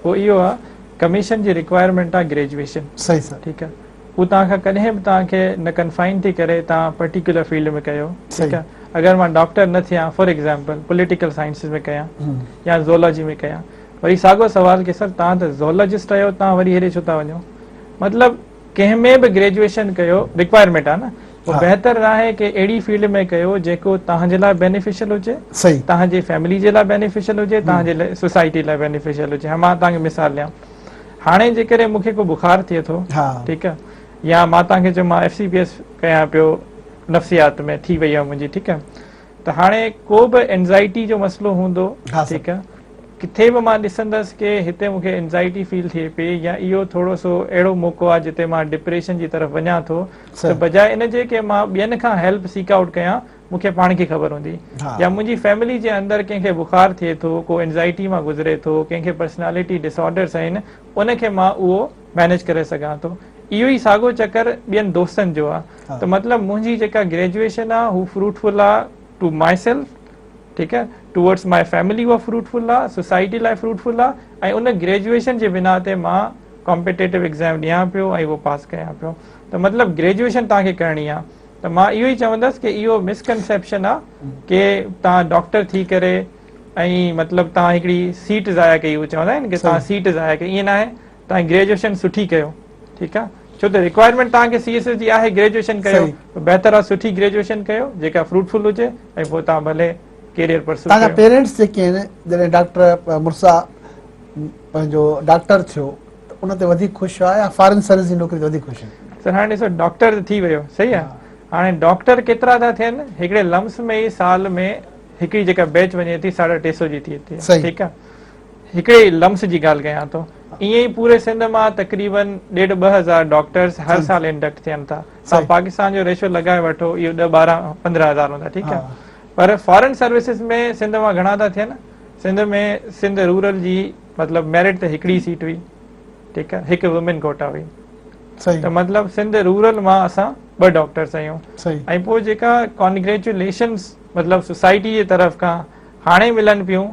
वो इहो आहे, कमीशन जी रिक्वायरमेंट आहे ग्रेजुएशन। सही सर, ठीकु आहे। उहो तव्हांखां कॾहिं बि तव्हांखे न कन्फाइन थी करे तव्हां पर्टिकुलर फील्ड में कयो, ठीकु आहे। अगरि मां डॉक्टर न थियां फॉर एग्जाम्पल पॉलिटिकल साइंसिस में कयां या ज़ूलॉजी में कयां, वरी साॻियो सवाल कि सर तव्हां त ज़ूलॉजिस्ट आहियो, तव्हां वरी हेॾे छो था वञो? मतिलबु कंहिं में बि ग्रेजुएशन कयो, रिक्वायरमेंट आहे न, पोइ बहितर आहे कि अहिड़ी फील्ड में कयो जेको तव्हांजे लाइ बेनिफिशियल हुजे, सही, तव्हांजी फैमिली जे लाइ बेनिफिशियल हुजे, तव्हांजे लाइ सोसाइटी लाइ बेनिफिशियल हुजे। मां तव्हांखे मिसाल ॾियां, हाणे जेकॾहिं मूंखे को बुखार थिए थो, ठीकु आहे, या मां तव्हांखे चयो मां FCPS कयां पियो नफ़्सियात में, थी वई आहे मुंहिंजी, ठीकु आहे, त हाणे को बि एंज़ाइटी जो मसइलो हूंदो, ठीकु आहे, किथे बि मां ॾिसंदसि कि हिते मूंखे एंज़ाइटी फील थिए पई या इहो थोरो सो अहिड़ो मौक़ो आहे जिते मां डिप्रेशन जी तरफ़ वञा थो, त बजाए इन जे कि मां ॿियनि खां हेल्प सीक आउट कयां, मूंखे पाण खे ख़बर हूंदी, या मुंहिंजी फैमिली जे अंदरि कंहिंखे बुखार थिए थो, को एंज़ाइटी मां गुज़रे थो, कंहिंखे पर्सनैलिटी डिसऑर्डर्स आहिनि, उनखे मां उहो मैनेज करे सघां थो। इहो ई साॻियो चकर ॿियनि दोस्तनि जो आहे। त मतिलबु मुंहिंजी जेका ग्रेजुएशन आहे हू फ्रूटफुल आहे टू माई सेल्फ, ठीकु आहे, टूवर्ड्स माई फैमिली उहा फ्रूटफुल आहे, सोसाइटी लाइ फ्रूटफुल आहे, ऐं उन ग्रेजुएशन जे बिना ते मां कॉम्पिटेटिव एग्ज़ाम ॾियां पियो ऐं उहो पास कयां पियो। त मतिलबु ग्रेजुएशन तव्हांखे करणी आहे, त मां इहो ई चवंदुसि कि इहो मिसकंसेप्शन आहे कि तव्हां डॉक्टर थी करे ऐं मतिलबु तव्हां हिकिड़ी सीट ज़ाया कई, उहो चवंदा आहिनि कि तव्हां सीट ज़ाया कई, ईअं न आहे, तव्हां ग्रेजुएशन सुठी कयो, ठीकु आहे, छो त रिक्वायरमेंट तव्हांखे CSS जी आहे, ग्रेजुएशन कयो, बहितर आहे सुठी ग्रेजुएशन कयो जेका फ्रूटफुल हुजे, ऐं पोइ तव्हां भले कैरियर परस्यू कयो। तव्हांजा पेरेंट्स जेके आहिनि जॾहिं डॉक्टर मुड़ुसा पंहिंजो डॉक्टर थियो त उन ते वधीक ख़ुशि आहे या फॉरेन सर्विस जी नौकिरी ते वधीक ख़ुशि आहे? सर हाणे ॾिसो डॉक्टर थी वियो, सही आहे, हाणे डॉक्टर केतिरा था थियनि, हिकिड़े लम्स में ई साल में हिकिड़ी जेका बैच वञे थी 350 जी थी, ठीकु आहे, हिकिड़े लम्स जी ॻाल्हि कयां थो, ईअं ई पूरे सिंध मां तक़रीबन 1.5-2 डॉक्टर्स हर साल इंडक्ट थियनि था। पाकिस्तान जो रेशो लॻाए वठो, इहो 10-12-15 हज़ार हूंदा, ठीकु आहे, पर फॉरेन सर्विसिस में सिंध मां घणा था थियनि? सिंध में सिंध रूरल जी मतिलबु मेरिट ते हिकिड़ी सीट हुई, ठीकु आहे, हिकु वुमेन कोटा हुई, त मतिलबु सिंध रूरल मां असां 2 डॉक्टर्स आहियूं, ऐं पोइ जेका कॉन्ग्रेचुलेशन्स मतिलबु सोसाइटी जे तरफ़ खां हाणे मिलनि पियूं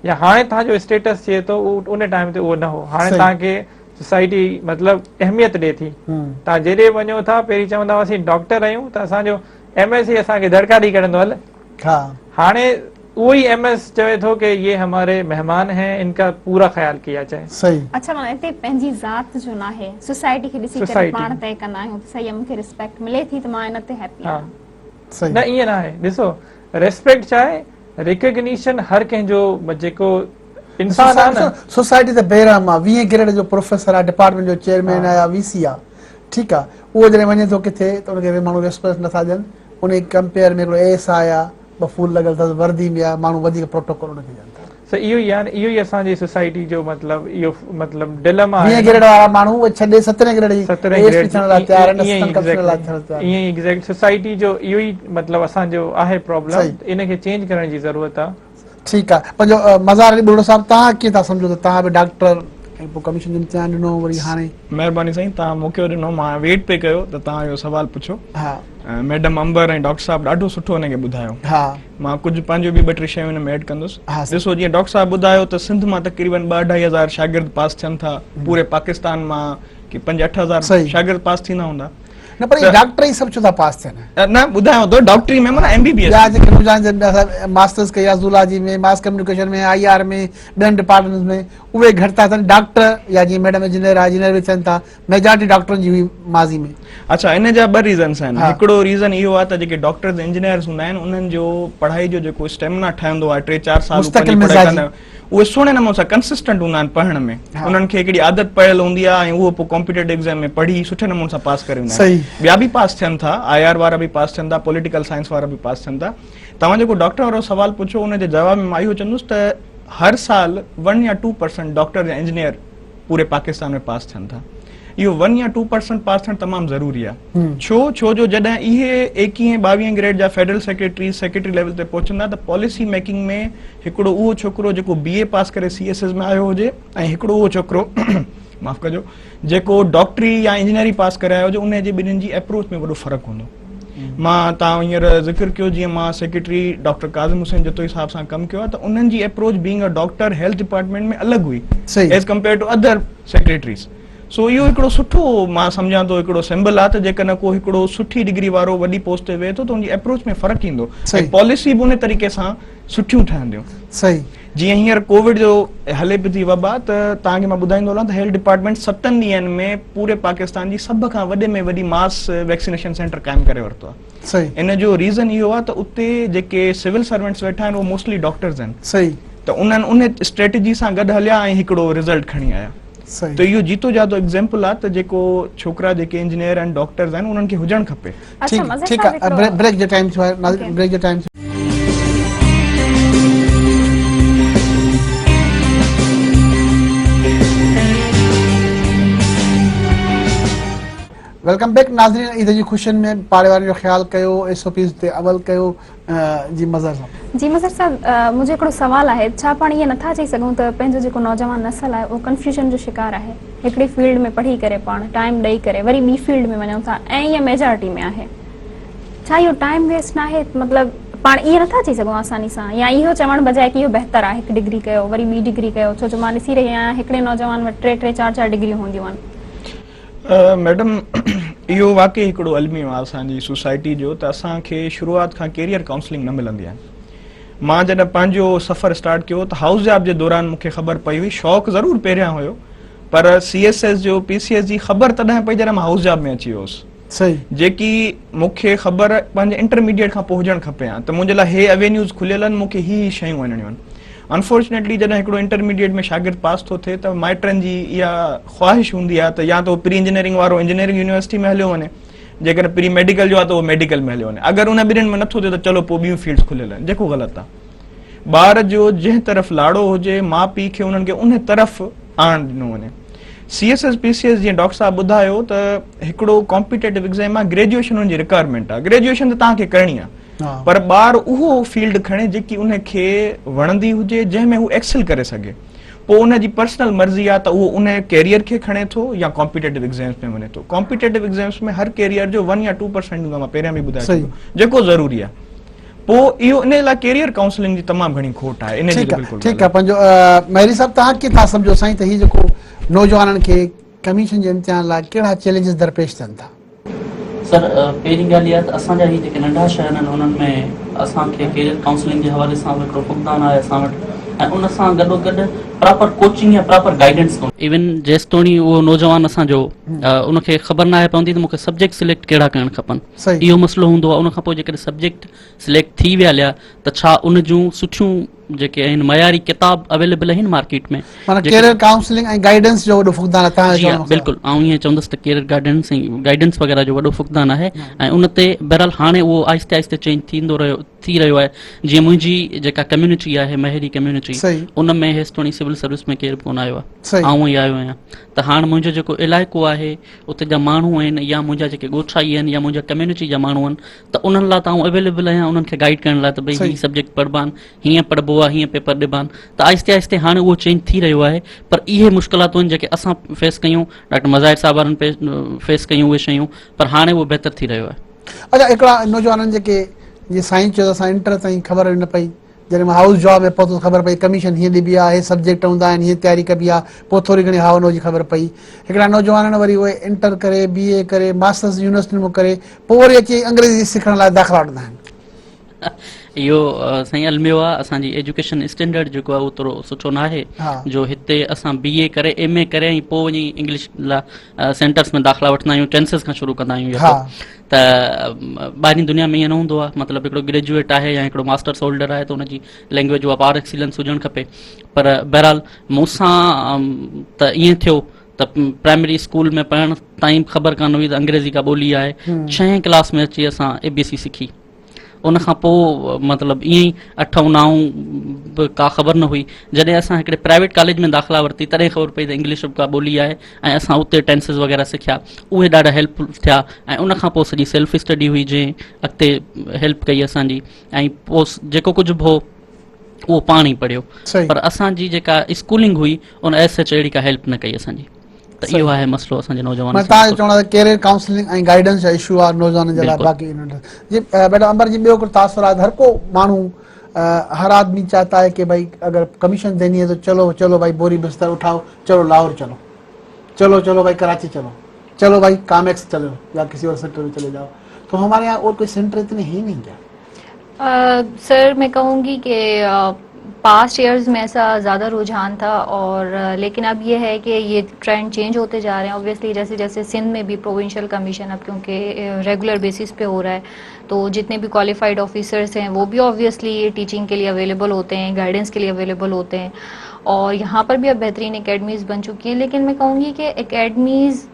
या हाणे तव्हांजो स्टेटस थिए थो, उन टाइम ते उहो न हो। हाणे तव्हांखे सोसाइटी मतिलबु अहमियत ॾिए थी, तव्हां जॾहिं वञो था पहिरीं चवंदा हुआसीं डॉक्टर आहियूं त असांजो MS असांखे धड़का ॾेई कढंदो, हल हाणे उहो ई MS चवे थो कि ये हमारे मेहमान हैं, इनका पूरा ख्याल किया जाए। सही। अच्छा मां हिते पंहिंजी ज़ात जो न आहे, सोसाइटी खे ॾिसी करे पाण तय कंदा आहियूं, सही आहे, मूंखे रिस्पेक्ट मिले थी त मां इन ते हैप्पी आहियां। सही न ईअं न आहे, ॾिसो रिस्पेक्ट छा आहे, रिकग्निशन हर कंहिंजो जेको इंसान आहे न, सोसाइटी त बेरहम आहे, 20 ग्रेड जो प्रोफेसर आहे, डिपार्टमेंट जो चेयरमैन आहे या VC आहे, ठीकु आहे, उहो जॾहिं वञे थो किथे त उनखे माण्हू रिस्पेक्ट नथा ॾियनि, उन कंपेयर में हिकिड़ो एस आहे, ॿ फूल लॻल अथसि वर्दी में आहे, माण्हू वधीक प्रोटोकॉल उनखे ॾियनि था। इहो ई आहे, इहो ई असांजी सोसाइटी जो मतिलबु इहो मतिलबु डिलेमा आहे। 20 ग्रेड वारा माण्हू उहे छॾे 17 ग्रेड जी ईअं एग्जैक्ट सोसाइटी जो इहो ई मतिलबु असांजो आहे प्रॉब्लम, इनखे चेंज करण जी ज़रूरत आहे। ठीकु आहे, पंहिंजो मज़ार बुढ़ो साहब तव्हां कीअं था सम्झो त तव्हां बि डॉक्टर पोइ कमीशन इम्तिहान ॾिनो वरी हाणे? महिरबानी साईं, तव्हां मौक़ो ॾिनो, मां वेट पे कयो त तव्हां इहो सुवाल पुछो। मैडम अंबर ऐं डॉक्टर साहब ॾाढो सुठो हिनखे ॿुधायो, मां कुझु पंहिंजो बि 2-3 शयूं हिन में ऐड कंदुसि। ॾिसो जीअं डॉक्टर साहब ॿुधायो त सिंध मां तक़रीबन 2-2.5 हज़ार शागिर्द पास थियनि था, पूरे पाकिस्तान मां कि 5-8 हज़ार शागिर्द पास थींदा हूंदा, न पर ये डॉक्टर ही सब छो था पास थियनि? न ॿुधायो तो डॉक्टरी में माना MBBS या जेके मुंहिंजा मास्टर्स कया ज़ूलॉजी में, मास कम्युनिकेशन में, IR में, ॿियनि डिपार्टमेंट्स में, उहे घटि था थियनि। डॉक्टर या जीअं मैडम इंजीनियर आहे, इंजीनियर बि थियनि था, मेजॉरिटी डॉक्टरनि जी हुई माज़ी में। अच्छा, इन जा 2 रीज़न्स आहिनि। हिकिड़ो रीज़न इहो आहे त जेके डॉक्टर्स इंजीनियर्स हूंदा आहिनि उन्हनि जो पढ़ाई जो जेको स्टेमिना ठहंदो आहे 3-4 साल उहे सुहिणे नमूने सां कंसिस्टेंट हूंदा आहिनि पढ़ण में, उन्हनि खे हिकिड़ी आदत पढ़ियल हूंदी आहे ऐं उहो पोइ कॉम्पिटेटिव एग्ज़ाम में पढ़ी सुठे नमूने सां पास करे वेंदा आहिनि। ॿिया बि पास थियनि था, IR वारा बि पास थियनि था, पॉलिटिकल साइंस वारा बि पास थियनि था। तव्हां जेको डॉक्टर वारो सवाल पुछो उन जे जवाब में मां इहो चवंदुसि त हर साल 1 या 2% डॉक्टर या इंजीनियर पूरे पाकिस्तान में पास थियनि था। इहो 1 या 2% पास थियणु तमामु ज़रूरी आहे। छो जो जॾहिं इहे 21-22 ग्रेड जा फेडरल सेक्रेटरी लेवल ते पहुचंदा त पॉलिसी मेकिंग में हिकिड़ो उहो छोकिरो जेको BA पास करे CSS में आयो हुजे ऐं हिकिड़ो उहो छोकिरो माफ़ कजो जेको डॉक्टरी या इंजीनियरिंग पास करे आयो हुजे, उन जे ॿिन्हिनि जी अप्रोच में वॾो फ़र्क़ु हूंदो। मां तव्हां हींअर ज़िक्र कयो जीअं मां सेक्रेटरी डॉक्टर काज़िम हुसैन जतोई साहब सां कमु कयो आहे त उन्हनि जी approach being a doctor health department में अलॻि हुई as compare to other secretaries. So इहो हिकिड़ो सुठो मां सम्झां थो हिकिड़ो सिंबल आहे त जेकॾहिं को हिकिड़ो सुठी डिग्री वारो वॾी पोस्ट ते वेहे थो त उनजी अप्रोच में फ़र्क़ु ईंदो, सही। पॉलिसी बि उन तरीक़े सां सुठियूं ठहंदियूं। सही जीअं हींअर कोविड जो हले पई थी वबा, त तव्हांखे मां ॿुधाईंदो हलां त हेल्थ डिपार्टमेंट 7 ॾींहंनि में पूरे पाकिस्तान जी सभ खां वॾे में वॾी मास वैक्सीनेशन सेंटर क़ाइमु करे वरितो आहे। सही इन जो रीज़न इहो आहे त उते जेके सिविल सर्वेंट्स वेठा आहिनि उहे मोस्टली डॉक्टर्स आहिनि, सही त उन्हनि उन स्ट्रेटजी सां गॾु हलिया ऐं हिकिड़ो रिज़ल्ट खणी आया। सही त इहो जीतो जातो एग्जाम्पल आहे त जेको छोकिरा जेके इंजीनियर ऐं डॉक्टर्स आहिनि उन्हनि खे हुजणु खपे। अच्छा मज़र ठीक साहब है हिकिड़ो- ब्रेक जो टाइम थियो आहे नाज़रीन, Okay. ब्रेक जो टाइम वेलकम बैक नाज़रीन। ईद जी खुशियुनि में पाड़े वारनि जो ख़्यालु कयो, SOPs ते अमल कयो। जी मज़र साहब जी मज़र साहब मुझे हिकिड़ो सवाल आहे, छा पाण ईअं नथा चई सघूं त पंहिंजो जेको नौजवान नस्ल आहे उहो कंफ्यूजन जो शिकार आहे, हिकिड़ी फील्ड में पढ़ी करे पाण टाइम ॾेई करे वरी ॿी फील्ड में वञूं था ऐं ईअं मेजॉरिटी में आहे, छा इहो टाइम वेस्ट न आहे? मतिलबु पाण ईअं नथा चई सघूं आसानी सां, या इहो चवण बजाए कि इहो बहितर आहे हिकु डिग्री कयो वरी ॿी डिग्री कयो? छो जो मां ॾिसी रही आहियां हिकिड़े नौजवान वटि 3-3 4-4 डिग्रियूं हूंदियूं आहिनि। मैडम इहो वाकई हिकिड़ो अलमी आहे असांजी सोसाइटी जो, त असांखे शुरूआत खां कैरियर काउंसलिंग न मिलंदी आहे। मां जॾहिं पंहिंजो सफ़र स्टार्ट कयो त हाउस जॉब जे दौरान मूंखे ख़बर पई हुई, शौक़ु ज़रूरु पहिरियां हुयो, पर CSS जो PCS जी ख़बर तॾहिं पई जॾहिं मां हाउस जॉब में अची वियुसि, सही जेकी मूंखे ख़बर पंहिंजे इंटरमीडिएट खां पोइ हुजणु खपे हा, त मुंहिंजे लाइ हे एवेन्यूज़ खुलियल आहिनि, मूंखे ही शयूं वञणियूं आहिनि। अनफॉर्चुनेटली जॾहिं हिकिड़ो इंटरमीडिएट में शागिर्द पास थो थिए त माइटनि जी इहा ख़्वाहिश हूंदी आहे त या त प्री इंजीनियरिंग वारो इंजीनियरिंग यूनिवर्सिटी में हलियो वञे, जेकर प्री मेडिकल जो आहे त उहो मेडिकल में हलियो वञे, अगरि उन ॿिन्हिनि में नथो थिए त चलो पोइ ॿियूं फील्ड्स खुलियल आहिनि, जेको ग़लति आहे। ॿार जो जंहिं तरफ़ लाड़ो हुजे माउ पीउ खे उन्हनि खे उन तरफ़ आण ॾिनो वञे। CSS PCS जीअं डॉक्टर साहब ॿुधायो त हिकिड़ो कॉम्पिटेटिव एग्ज़ाम आहे, ग्रेजुएशन हुनजी रिक्वायरमेंट आहे, ग्रेजुएशन त तव्हांखे करणी आहे, पर ॿार उहो फील्ड खणे जेकी उनखे वणंदी हुजे, जंहिंमें हू एक्सेल करे सघे, पोइ उनजी पर्सनल मर्ज़ी आहे त उहो उन कैरियर खे खणे थो या कॉम्पिटेटिव एग्ज़ाम्स में वञे थो। कॉम्पिटेटिव एग्ज़ाम्स में हर कैरियर जो 1 या 2% हूंदो आहे, मां पहिरियां बि ॿुधायो सही। जेको ज़रूरी आहे। पोइ इहो इन लाइ कैरियर काउंसलिंग जी तमामु घणी खोट आहे, इन जी ठीक है बिल्कुलु ठीक है पंहिंजो मेहरी साहब तव्हां कीअं था सम्झो साईं त हीउ जेको नौजवाननि खे कमीशन जे इम्तिहान लाइ कहिड़ा चैलेंजिस दरपेश थियनि था? सर पहिरीं ॻाल्हि इहा त असांजा ही जेके नंढा शहर आहिनि उन्हनि में असांखे कैरियर काउंसलिंग जे हवाले सां हिकिड़ो फुक़दान आहे असां वटि, ऐं उन सां गॾोगॾु प्रॉपर कोचिंग या प्रॉपर गाइडेंस कोन्हे। इवन जेसितोणी उहो नौजवान असांजो उनखे ख़बर न आहे पवंदी त मूंखे सब्जेक्ट सिलेक्ट कहिड़ा करणु खपनि, सही इहो मसइलो हूंदो आहे। उन खां पोइ जेकॾहिं सब्जेक्ट सिलेक्ट थी विया लिया त छा उन जूं सुठियूं जेके आहिनि मयारी किताब अवेलेबल आहिनि मार्केट में? माना कैरियर काउंसलिंग ऐं गाइडेंस जो वॾो फुक़दान आहे तव्हां जी हा, बिल्कुलु आउं ईअं चवंदुसि त कैरियर गाइडेंस ऐं गाइडेंस वग़ैरह जो वॾो फुक़दान आहे, ऐं उन ते बहरहाल हाणे उहो आहिस्ते आहिस्ते चेंज थी रहियो आहे। जीअं मुंहिंजी जेका कम्युनिटी आहे महरी कम्युनिटी, सही उन में हेसिताईं सिविल सर्विस में केरु कोन आयो आहे, सही आउं ई आयो आहियां। त हाणे मुंहिंजो जेको इलाइक़ो आहे उते जा माण्हू आहिनि या मुंहिंजा जेके ॻोठाई आहिनि या मुंहिंजा कम्युनिटी जा माण्हू आहिनि, त उन्हनि लाइ त आउं अवेलेबल आहियां उन्हनि खे गाइड करण लाइ त भई सही। हीअ सब्जेक्ट पढ़बा आहिनि, हीअं पढ़बो आहे, हीअं पेपर ॾिबा आहिनि। त आहिस्ते आहिस्ते हाणे उहो चेंज थी रहियो आहे, पर इहे मुश्किलातूं आहिनि जेके असां फेस कयूं, डॉक्टर मज़ाहिर साहब वारनि फेस कयूं उहे शयूं, पर हाणे उहो बहितर थी रहियो आहे। अच्छा हिकिड़ा नौजवाननि जेके जीअं साईं चयो असां इंटर ताईं ख़बर न पई, जॾहिं मां हाउस जॉब में पहुतो ख़बर पई कमीशन हीअं ॾिबी आहे, हे सब्जेक्ट हूंदा आहिनि, हीअं तयारी कबी आहे, पोइ थोरी घणी हावनो जी ख़बर पई। हिकिड़ा नौजवाननि वरी उहे इंटर करे BA करे मास्टर्स यूनिवर्सिटी में करे पोइ वरी अची अंग्रेज़ी सिखण लाइ दाख़िला वठंदा आहिनि। इहो साईं अलमियो आहे, असांजी एजुकेशन स्टैंडर्ड जेको आहे ओतिरो सुठो न आहे, जो हिते असां BA करे MA करे ऐं पोइ वञी इंग्लिश लाइ सेंटर्स में दाख़िला वठंदा आहियूं, टेंसिस खां शुरू कंदा आहियूं। त ॿाहिरीं दुनिया में ईअं न हूंदो आहे, मतिलबु हिकिड़ो ग्रेजुएट आहे या हिकिड़ो मास्टर्स होल्डर आहे त हुनजी लैंग्वेज उहा पार एक्सीलेंस हुजणु खपे। पर बहरहाल मूंसां त ईअं थियो त प्राइमरी स्कूल में पढ़ण ताईं ख़बर कान हुई त अंग्रेज़ी का ॿोली आहे, 6हीं क्लास में अची असां ABC सिखी, उन खां पोइ मतिलबु ईअं ई 8 ऐं 9 बि का ख़बर न हुई। जॾहिं असां हिकिड़े प्राइवेट कॉलेज में दाख़िला वरिती तॾहिं ख़बर पई त इंग्लिश का ॿोली आहे, ऐं असां उते टेंसिस वग़ैरह सिखिया, उहे ॾाढा हेल्पफुल थिया। ऐं उन खां पोइ सॼी सेल्फ स्टडी हुई जंहिं अॻिते हेल्प कई असांजी, ऐं पोइ जेको कुझु बि हो उहो पाण ई पढ़ियो, पर असांजी जेका स्कूलिंग हुई उन SH अहिड़ी का हेल्प न कई असांजी। त इहो आहे मसइलो असांजे नौजवान तव्हांजो चवण आहे कैरियर काउंसलिंग ऐं गाइडेंस जो इशू आहे नौजवाननि जे लाइ। बाक़ी जी मैडम अंबर जी ॿियो कुझु तासुर आहे? हर को माण्हू हर आदमी चाहता है कि भाई अगर कमीशन देनी है तो चलो चलो भाई बोरी बिस्तर उठाओ चलो लाहौर चलो, चलो चलो भाई कराची चलो, चलो भाई कामेक्स चलो या किसी और सेंटर में चले जाओ, तो हमारे यहाँ और कोई सेंटर इतने ही नहीं क्या? सर मैं कहूँगी कि पास्ट ईयर्स में ऐसा ज़्यादा रुझान था, और लेकिन अब ये है कि ये ट्रेंड चेंज होते जा रहे हैं ऑब्वियसली। जैसे जैसे सिंध में भी प्रोविंशियल कमीशन अब क्योंकि रेगुलर बेसिस पे हो रहा है, तो जितने भी क्वालिफाइड ऑफिसर्स हैं वो भी ऑब्वियसली टीचिंग के लिए अवेलेबल होते हैं, गाइडेंस के लिए अवेलेबल होते हैं, और यहाँ पर भी अब बेहतरीन एकेडमीज़ बन चुकी हैं। लेकिन मैं कहूँगी कि एकेडमीज़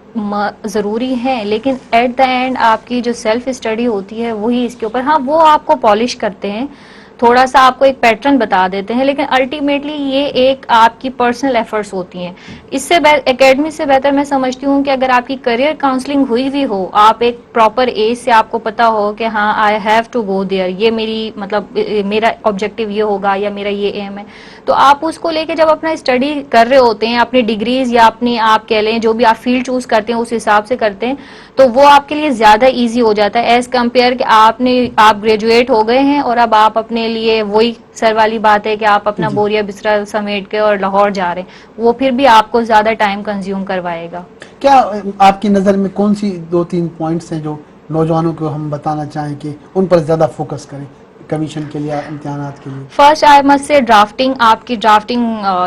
ज़रूरी है, लेकिन एट द एंड आपकी जो सेल्फ स्टडी होती है वही इसके ऊपर, हाँ वो आपको पॉलिश करते हैं, थोड़ा सा आपको एक पैटर्न बता देते हैं, लेकिन अल्टीमेटली ये एक आपकी पर्सनल एफर्ट्स होती हैं। इससे एकेडमी से बेहतर मैं समझती हूँ कि अगर आपकी करियर काउंसलिंग हुई भी हो, आप एक प्रॉपर एज से आपको पता हो कि हाँ I have to go there, ये मेरी मतलब मेरा ऑब्जेक्टिव ये होगा या मेरा ये एम है, तो आप उसको लेके जब अपना स्टडी कर रहे होते हैं, अपनी डिग्रीज या अपनी आप कह लें जो भी आप फील्ड चूज करते हैं उस हिसाब से करते हैं, तो वो आपके लिए ज्यादा इजी हो जाता है एज कम्पेयर कि आप ग्रेजुएट हो गए हैं और अब आप अपने लिए वही सर वाली बात है कि आप अपना बोरिया बिस्तरा समेट के और लाहौर जा रहे हैं, वो फिर भी आपको ज्यादा टाइम कंज्यूम करवाएगा। क्या आपकी नज़र में कौन सी 2-3 पॉइंट्स हैं जो नौजवानों को हम बताना चाहें कि उन पर ज़्यादा फोकस करें कमीशन के लिए, इम्तिहानात के लिए? First I must say drafting, आपकी ड्राफ्टिंग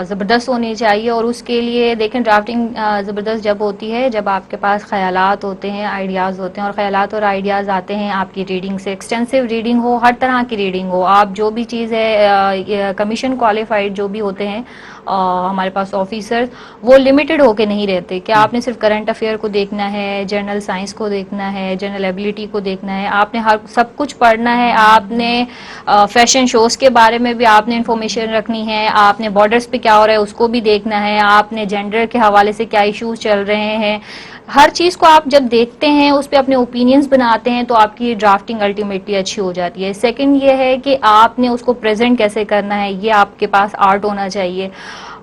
ज़बरदस्त होनी चाहिए, और उसके लिए देखें ड्राफ्टिंग ज़बरदस्त जब होती है जब आपके पास ख्यालात होते हैं, आइडियाज़ होते हैं, और ख्यालात और आइडियाज़ आते हैं आपकी रीडिंग से। एक्सटेंसिव रीडिंग हो, हर तरह की रीडिंग हो, आप जो भी चीज़ है कमीशन क्वालिफाइड जो भी होते हैं हमारे पास ऑफिसर्स, वो लिमिटेड होके नहीं रहते कि आपने सिर्फ करंट अफेयर को देखना है, जनरल साइंस को देखना है, जनरल एबिलिटी को देखना है, आपने हर सब कुछ पढ़ना है, आपने फैशन शोज के बारे में भी आपने इंफॉर्मेशन रखनी है, आपने बॉर्डर्स पे क्या हो रहा है उसको भी देखना है, आपने जेंडर के हवाले से क्या इश्यूज चल रहे हैं, हर चीज को आप जब देखते हैं उस पर अपने ओपिनियंस बनाते हैं तो आपकी ड्राफ्टिंग अल्टीमेटली अच्छी हो जाती है। सेकंड ये है कि आपने उसको प्रेजेंट कैसे करना है, ये आपके पास आर्ट होना चाहिए।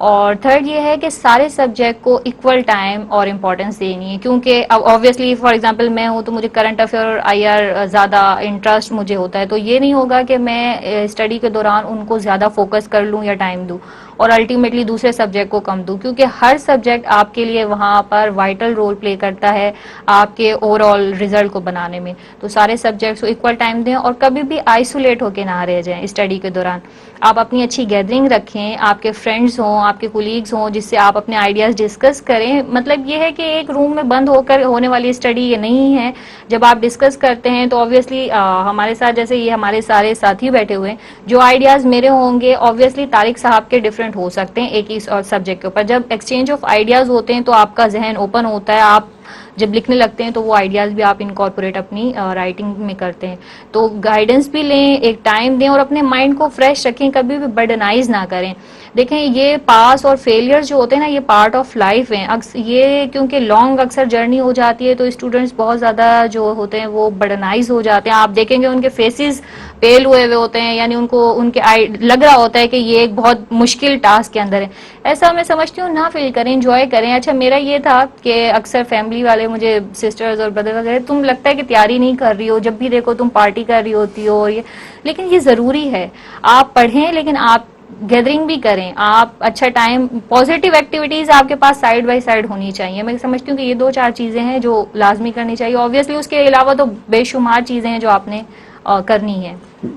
और थर्ड ये है कि सारे सब्जेक्ट को इक्वल टाइम और इम्पोर्टेंस देनी है, क्योंकि अब ऑब्वियसली फॉर एग्जांपल मैं हूँ तो मुझे करंट अफेयर और आईआर ज़्यादा इंटरेस्ट मुझे होता है, तो ये नहीं होगा कि मैं स्टडी के दौरान उनको ज़्यादा फोकस कर लूँ या टाइम दूँ और अल्टीमेटली दूसरे सब्जेक्ट को कम दूँ, क्योंकि हर सब्जेक्ट आपके लिए वहाँ पर वाइटल रोल प्ले करता है आपके ओवरऑल रिजल्ट को बनाने में। तो सारे सब्जेक्ट्स को इक्वल टाइम दें और कभी भी आइसोलेट होकर ना रह जाएं स्टडी के दौरान। आप अपनी अच्छी गैदरिंग रखें, आपके फ्रेंड्स हों, आपके कोलीग्स हों जिससे आप अपने आइडियाज़ डिस्कस करें। मतलब ये है कि एक रूम में बंद होकर होने वाली स्टडी ये नहीं है। जब आप डिस्कस करते हैं तो ऑब्वियसली हमारे साथ जैसे ये हमारे सारे साथी बैठे हुए हैं, जो आइडियाज़ मेरे होंगे ऑब्वियसली तारिक साहब के डिफरेंट हो सकते हैं एक ही सब्जेक्ट के ऊपर। जब एक्सचेंज ऑफ आइडियाज़ होते हैं तो आपका जहन ओपन होता है, आप जब लिखने लगते हैं तो वो आइडियाज़ भी आप इनकॉर्पोरेट अपनी राइटिंग में करते हैं। तो गाइडेंस भी लें, एक टाइम दें और अपने माइंड को फ्रेश रखें, कभी भी बर्डनाइज ना करें। देखें ये पास और फेलियर जो होते हैं ना, ये पार्ट ऑफ लाइफ है। ये क्योंकि लॉन्ग अक्सर जर्नी हो जाती है तो स्टूडेंट्स बहुत ज़्यादा जो होते हैं वो बर्डनाइज हो जाते हैं। आप देखेंगे उनके फेसेस पेल हुए हुए होते हैं, यानी उनको उनके लग रहा होता है कि ये एक बहुत मुश्किल टास्क के अंदर है। ऐसा मैं समझती हूँ ना फील करें, एंजॉय करें। अच्छा मेरा ये था कि अक्सर फैमिली वाले मुझे सिस्टर्स और ब्रदर वगैरह, तुम लगता है कि तैयारी नहीं कर रही हो, जब भी देखो तुम पार्टी कर रही होती हो और ये, लेकिन ये ज़रूरी है। आप पढ़ें लेकिन आप गैदरिंग भी करें, आप अच्छा टाइम, पॉजिटिव एक्टिविटीज आपके पास साइड बाय साइड होनी चाहिए। मैं समझती हूँ कि ये 2-4 चीजें हैं जो लाजमी करनी चाहिए। ऑब्वियसली उसके अलावा तो बेशुमार चीजें हैं जो आपने करनी है।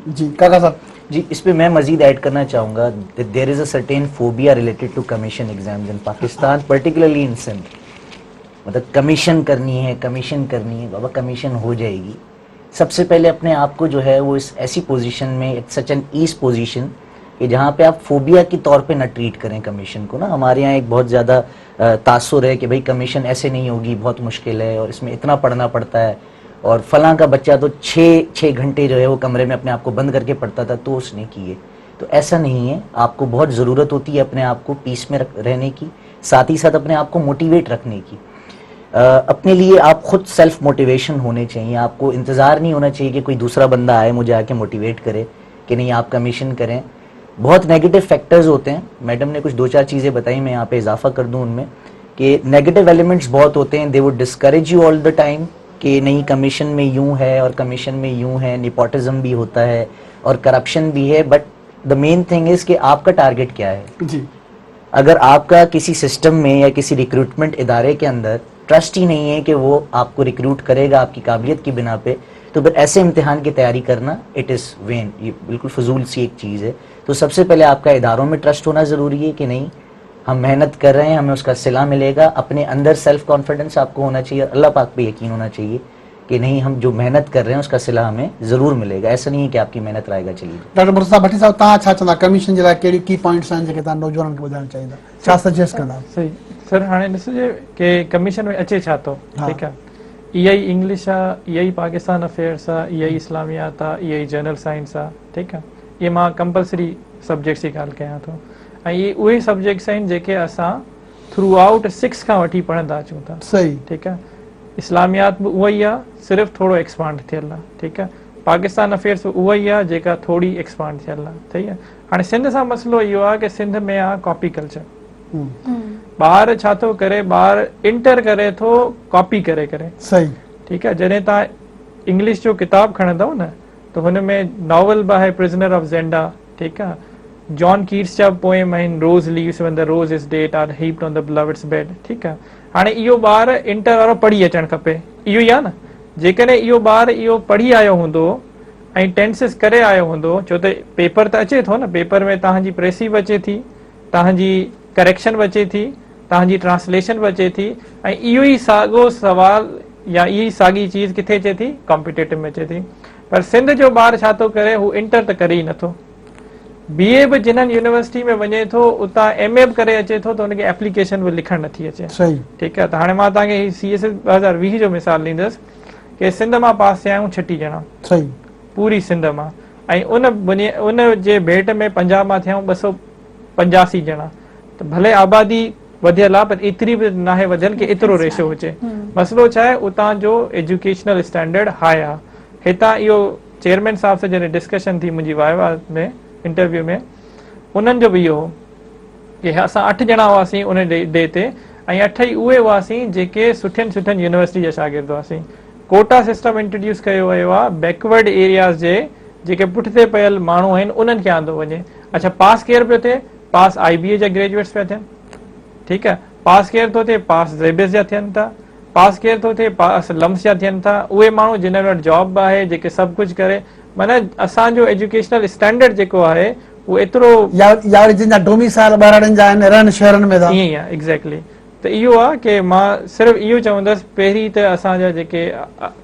जी काका साहब। जी इस पे मैं मजीद ऐड करना चाहूँगा, there is a certain phobia related to commission exams in Pakistan, particularly in Sindh. मतलब कमीशन करनी है, कमीशन करनी है, बाबा कमीशन हो जाएगी। सबसे पहले अपने आप को जो है वो इस ऐसी पोजीशन में, it's such an ease position कि जहाँ पे आप फोबिया के तौर पे ना ट्रीट करें कमीशन को ना। हमारे यहाँ एक बहुत ज़्यादा तासुर है कि भाई कमीशन ऐसे नहीं होगी, बहुत मुश्किल है और इसमें इतना पढ़ना पड़ता है, और फलां का बच्चा तो 6 घंटे जो है वो कमरे में अपने आप को बंद करके पढ़ता था तो उसने किए। तो ऐसा नहीं है, आपको बहुत ज़रूरत होती है अपने आप को पीस में रहने की, साथ ही साथ अपने आप को मोटिवेट रखने की। अपने लिए आप खुद सेल्फ मोटिवेशन होने चाहिए। आपको इंतज़ार नहीं होना चाहिए कि कोई दूसरा बंदा आए मुझे आके मोटिवेट करे कि नहीं आप कमीशन करें। बहुत नेगेटिव फैक्टर्स होते हैं, मैडम ने कुछ 2-4 चीज़ें बताई, मैं यहाँ पे इजाफा कर दूँ उनमें कि नेगेटिव एलिमेंट्स बहुत होते हैं। They would discourage you all the time कि नहीं कमीशन में यूं है और कमीशन में यूं है, निपोटिज्म भी होता है और करप्शन भी है। But the main thing is कि आपका टारगेट क्या है। जी اگر آپ کا کسی سسٹم میں یا کسی ریکروٹمنٹ ادارے کے اندر ٹرسٹ ہی نہیں ہے کہ وہ آپ کو ریکروٹ کرے گا آپ کی قابلیت کی بنا پہ, تو پھر ایسے امتحان کی تیاری کرنا اٹ از وین, یہ بالکل فضول سی ایک چیز ہے. تو سب سے پہلے آپ کا اداروں میں ٹرسٹ ہونا ضروری ہے کہ نہیں ہم محنت کر رہے ہیں, ہمیں اس کا صلہ ملے گا. اپنے اندر سیلف کانفیڈنس آپ کو ہونا چاہیے, اللہ پاک پہ یقین ہونا چاہیے کہ نہیں ہم جو محنت کر رہے ہیں اس کا صلہ ہمیں ضرور ملے گا. ایسا نہیں ہے کہ آپ کی محنت رائے گا چلی گئی. ڈاکٹر مرتضی بھٹی صاحب تव्हां छा चवंदा कमीशन जे लाइ कहिड़ी की पॉइंट्स आहिनि जेके तव्हां नौजवाननि खे ॿुधाइणु चाहींदा, छा सजेस्ट कंदा? सही सर, हाणे ॾिसिजे कि कमीशन में अचे छा थो, ठीकु आहे, इहा ई इंग्लिश आहे, इहा ई पाकिस्तान अफेयर्स आहे, इहा ई इस्लामियात आहे, इहा ई जनरल साइंस आहे, ठीकु आहे. इहे मां कंपलसरी सब्जेक्ट्स जी ॻाल्हि कयां थो, ऐं इहे उहे सब्जेक्ट्स आहिनि जेके असां थ्रू आउट 6 खां वठी पढ़ंदा अचूं था. सही, ठीकु आहे. इस्लामियात बि उहा ई आहे, सिर्फ़ु थोरो एक्सपांड थियल आहे, ठीकु आहे. पाकिस्तान अफेयर्स बि उहा ई आहे जेका थोरी एक्सपांड थियल आहे, सही आहे. हाणे सिंध सां मसइलो इहो आहे कि सिंध में आहे कॉपी कल्चर. ॿार छा थो करे, ॿार इंटर करे थो कॉपी करे करे, सही, ठीकु आहे. जॾहिं तव्हां इंग्लिश जो किताबु खणंदव न त हुन में नॉवल बि आहे प्रिज़नर ऑफ ज़ेंडा, ठीकु आहे. जॉन कीट्स जा पोएम आहिनि rose leaves when the rose is dead are heaped on the beloved's bed, ठीकु आहे. हाणे इहो ॿार इंटर वारो पढ़ी अचणु खपे, इहो ई आहे न. जेकॾहिं इहो ॿार इहो पढ़ी आयो हूंदो ऐं टेंसिस करे आयो हूंदो, छो त पेपर त अचे थो न, पेपर में तव्हांजी प्रेसी बि अचे थी, तव्हांजी करेक्शन बि अचे थी, तव्हांजी ट्रांसलेशन बि अचे थी, ऐं इहो ई साॻियो सवाल या इहा ई साॻी चीज़ किथे अचे थी, कॉम्पिटेटिव में अचे थी. पर सिंध जो ॿार छा थो करे, हू इंटर त करे ई नथो. BA बि जिन्हनि यूनिवर्सिटी में वञे थो उतां MA बि करे अचे थो त हुनखे एप्लीकेशन बि लिखणु नथी अचे, ठीकु आहे. त हाणे मां तव्हांखे CSS 2020 जो मिसाल ॾींदुसि कि सिंध मां पास थिया आहियूं 36 ॼणा, पूरी सिंध मां, ऐं उन जे भेट में पंजाब मां थिया आहियूं 285 ॼणा. त भले आबादी वधियल आहे पर एतिरी बि नाहे वधियल कि एतिरो रेशो हुजे. मसइलो छा आहे, उतां जो एजुकेशनल स्टैंडर्ड हाई आहे. हितां इहो चेयरमैन साहब सां जॾहिं डिस्कशन थी मुंहिंजी वाइवा में इंटरव्यू में, उन्हनि जो बि इहो हो कि असां 8 ॼणा हुआसीं उन डे ते, ऐं 8 ई उहे हुआसीं जेके सुठियुनि सुठियुनि यूनिवर्सिटी जा शागिर्द हुआसीं. कोटा सिस्टम इंट्रोड्यूस कयो वियो आहे बैकवर्ड एरियाज़ जे जेके पुठिते पियल माण्हू आहिनि उन्हनि खे आंदो वञे. अच्छा, पास केरु पियो थिए, पास IBA जा ग्रेजुएट्स पिया थियनि, ठीकु आहे. पास केरु थो थिए, पास ज़ेबिस जा थियनि था, पास केरु थो थिए, पास लम्स जा थियनि था. उहे माण्हू जिन्हनि वटि जॉब बि आहे, जेके सभु कुझु करे, माना असांजो एजुकेशनल स्टैंडर्ड जेको आहे उहो एतिरो जिन जा डोमिसाइल ॿारनि जा आहिनि रहनि शहरनि में, ईअं ई आहे एग्ज़ैक्टली. त इहो आहे कि मां सिर्फ़ु इहो चवंदुसि, पहिरीं त असांजा जेके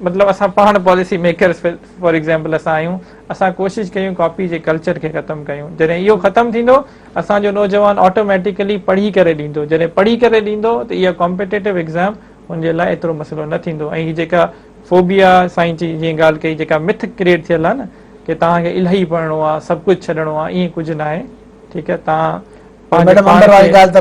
मतिलबु असां पाण पॉलिसी मेकर्स फॉर एग्ज़ाम्पल असां आहियूं, असां कोशिशि कयूं कॉपी जे कल्चर खे ख़तमु कयूं. जॾहिं इहो ख़तमु थींदो असांजो नौजवान ऑटोमेटिकली पढ़ी करे ॾींदो. जॾहिं पढ़ी करे ॾींदो त इहा कॉम्पिटेटिव एग्ज़ाम हुनजे लाइ एतिरो मसइलो न थींदो. ऐं हीअ जेका फोबिया साईं जी जीअं ॻाल्हि कई, जेका मिथ क्रिएट थियल आहे न कि तव्हांखे इलाही पढ़णो आहे, सभु कुझु छॾणो आहे, ईअं कुझु न आहे, ठीकु आहे. तव्हां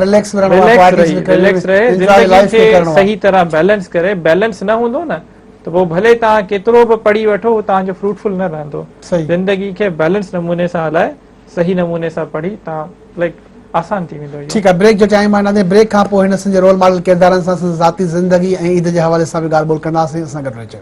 रिलैक्स रहे, ज़िंदगी खे सही तरह बैलेंस करे. बैलेंस न हूंदो न त पोइ भले तव्हां केतिरो बि पढ़ी वठो, तव्हांजो फ्रूटफुल न रहंदो. ज़िंदगी खे बैलेंस नमूने सां हलाए, सही नमूने सां पढ़ी तव्हां लाइक आसान थी वेंदो. ठीकु आहे, ब्रेक जो टाइम आहे. ब्रेक खां पोइ हिन संजे रोल मॉडल किरदारनि सां ज़ाती ज़िंदगी ऐं ईद जे हवाले सां बि ॻाल्हि ॿोल कंदासीं. असां गॾु रहिजो.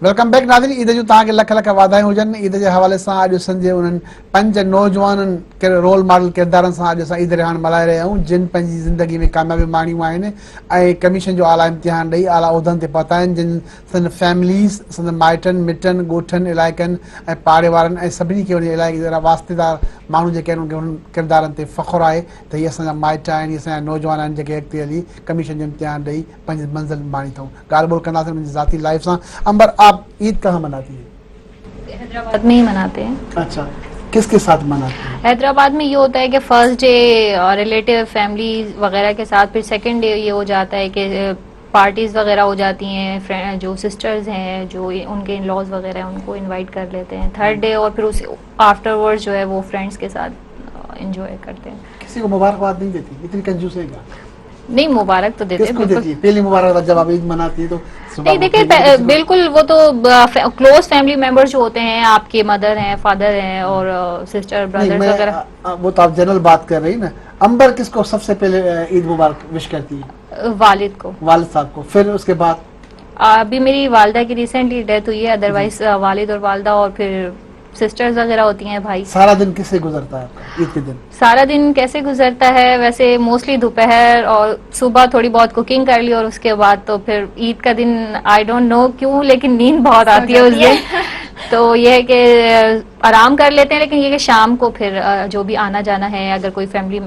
वेलकम बैक नाज़रीन. ईद जूं तव्हांखे लख लख वाधायूं हुजनि. ईद जे हवाले सां अॼु संजे उन्हनि 5 नौजवाननि रोल मॉडल किरदारनि सां अॼु असां ईद रिहान मल्हाए रहिया आहियूं, जिन पंहिंजी ज़िंदगी में कामयाबी माणियूं आहिनि ऐं कमीशन जो आला इम्तिहान ॾेई आला उहिदनि ते पहुता आहिनि, जिन संदि फैमिलीज़, संदि माइटनि मिटनि ॻोठनि इलाइक़नि ऐं पाड़े वारनि ऐं सभिनी खे उन इलाइक़े जहिड़ा वास्तेदार माण्हू जेके आहिनि उन्हनि किरदारनि ते फ़ख़ुरु आहे त इहे असांजा माइट आहिनि, इहे असांजा नौजवान आहिनि जेके अॻिते हली कमीशन जो इम्तिहान ॾेई पंहिंजी मंज़िल माणी अथऊं. ॻाल्हि ॿोल कंदासीं मुंहिंजी ज़ाती लाइफ सां. अंबर, आप ईद कहाँ मनाती है? हैदराबाद में ही मनाते हैं. अच्छा, किसके साथ मनाते हैं? हैदराबाद में ये होता है कि फर्स्ट डे रिलेटिव फैमिली वगैरह के साथ, फिर सेकंड डे ये हो जाता है कि पार्टीज वगैरह हो जाती हैं, जो सिस्टर्स हैं जो उनके इन लॉज वगैरह उनको इनवाइट कर लेते हैं. थर्ड डे और फिर उस आफ्टरवर्ड्स जो है वो फ्रेंड्स के साथ एंजॉय करते हैं. किसी को मुबारकबाद नहीं देती, इतनी कंजूस है क्या? नहीं, मुबारक तो देते हैं किसको बिल्कुल। देती है पहली मुबारक जब आप ईद मनाती है तो सुबह नहीं देखिए, उठते ही किसी को- बिल्कुल वो तो क्लोज फैमिली मेंबर्स जो होते हैं, आपके मदर हैं, फादर हैं और सिस्टर नहीं, ब्रदर्स मैं वगैरह। वो तो आप जनरल बात कर रही ना। अंबर किसको सबसे पहले ईद मुबारक विश करती है? वालिद को। वालिद साहब को, फिर उसके बाद अभी मेरी वालदा की रिसेंटली डेथ हुई है, अदरवाइज वालिद और वालदा और फिर सिस्टर्स वगैरह होती हैं, भाई। सारा दिन किससे गुजरता है आपका ईद के दिन? सारा दिन कैसे गुजरता है, वैसे मोस्टली दोपहर और सुबह थोड़ी बहुत कुकिंग कर ली और उसके बाद तो फिर ईद का दिन आई डोंट नो क्यों लेकिन नींद बहुत आती है उस दिन। तो ये है कि आराम कर लेते हैं, लेकिन ये कि शाम को फिर जो भी आना जाना है, अगर कोई फैमिली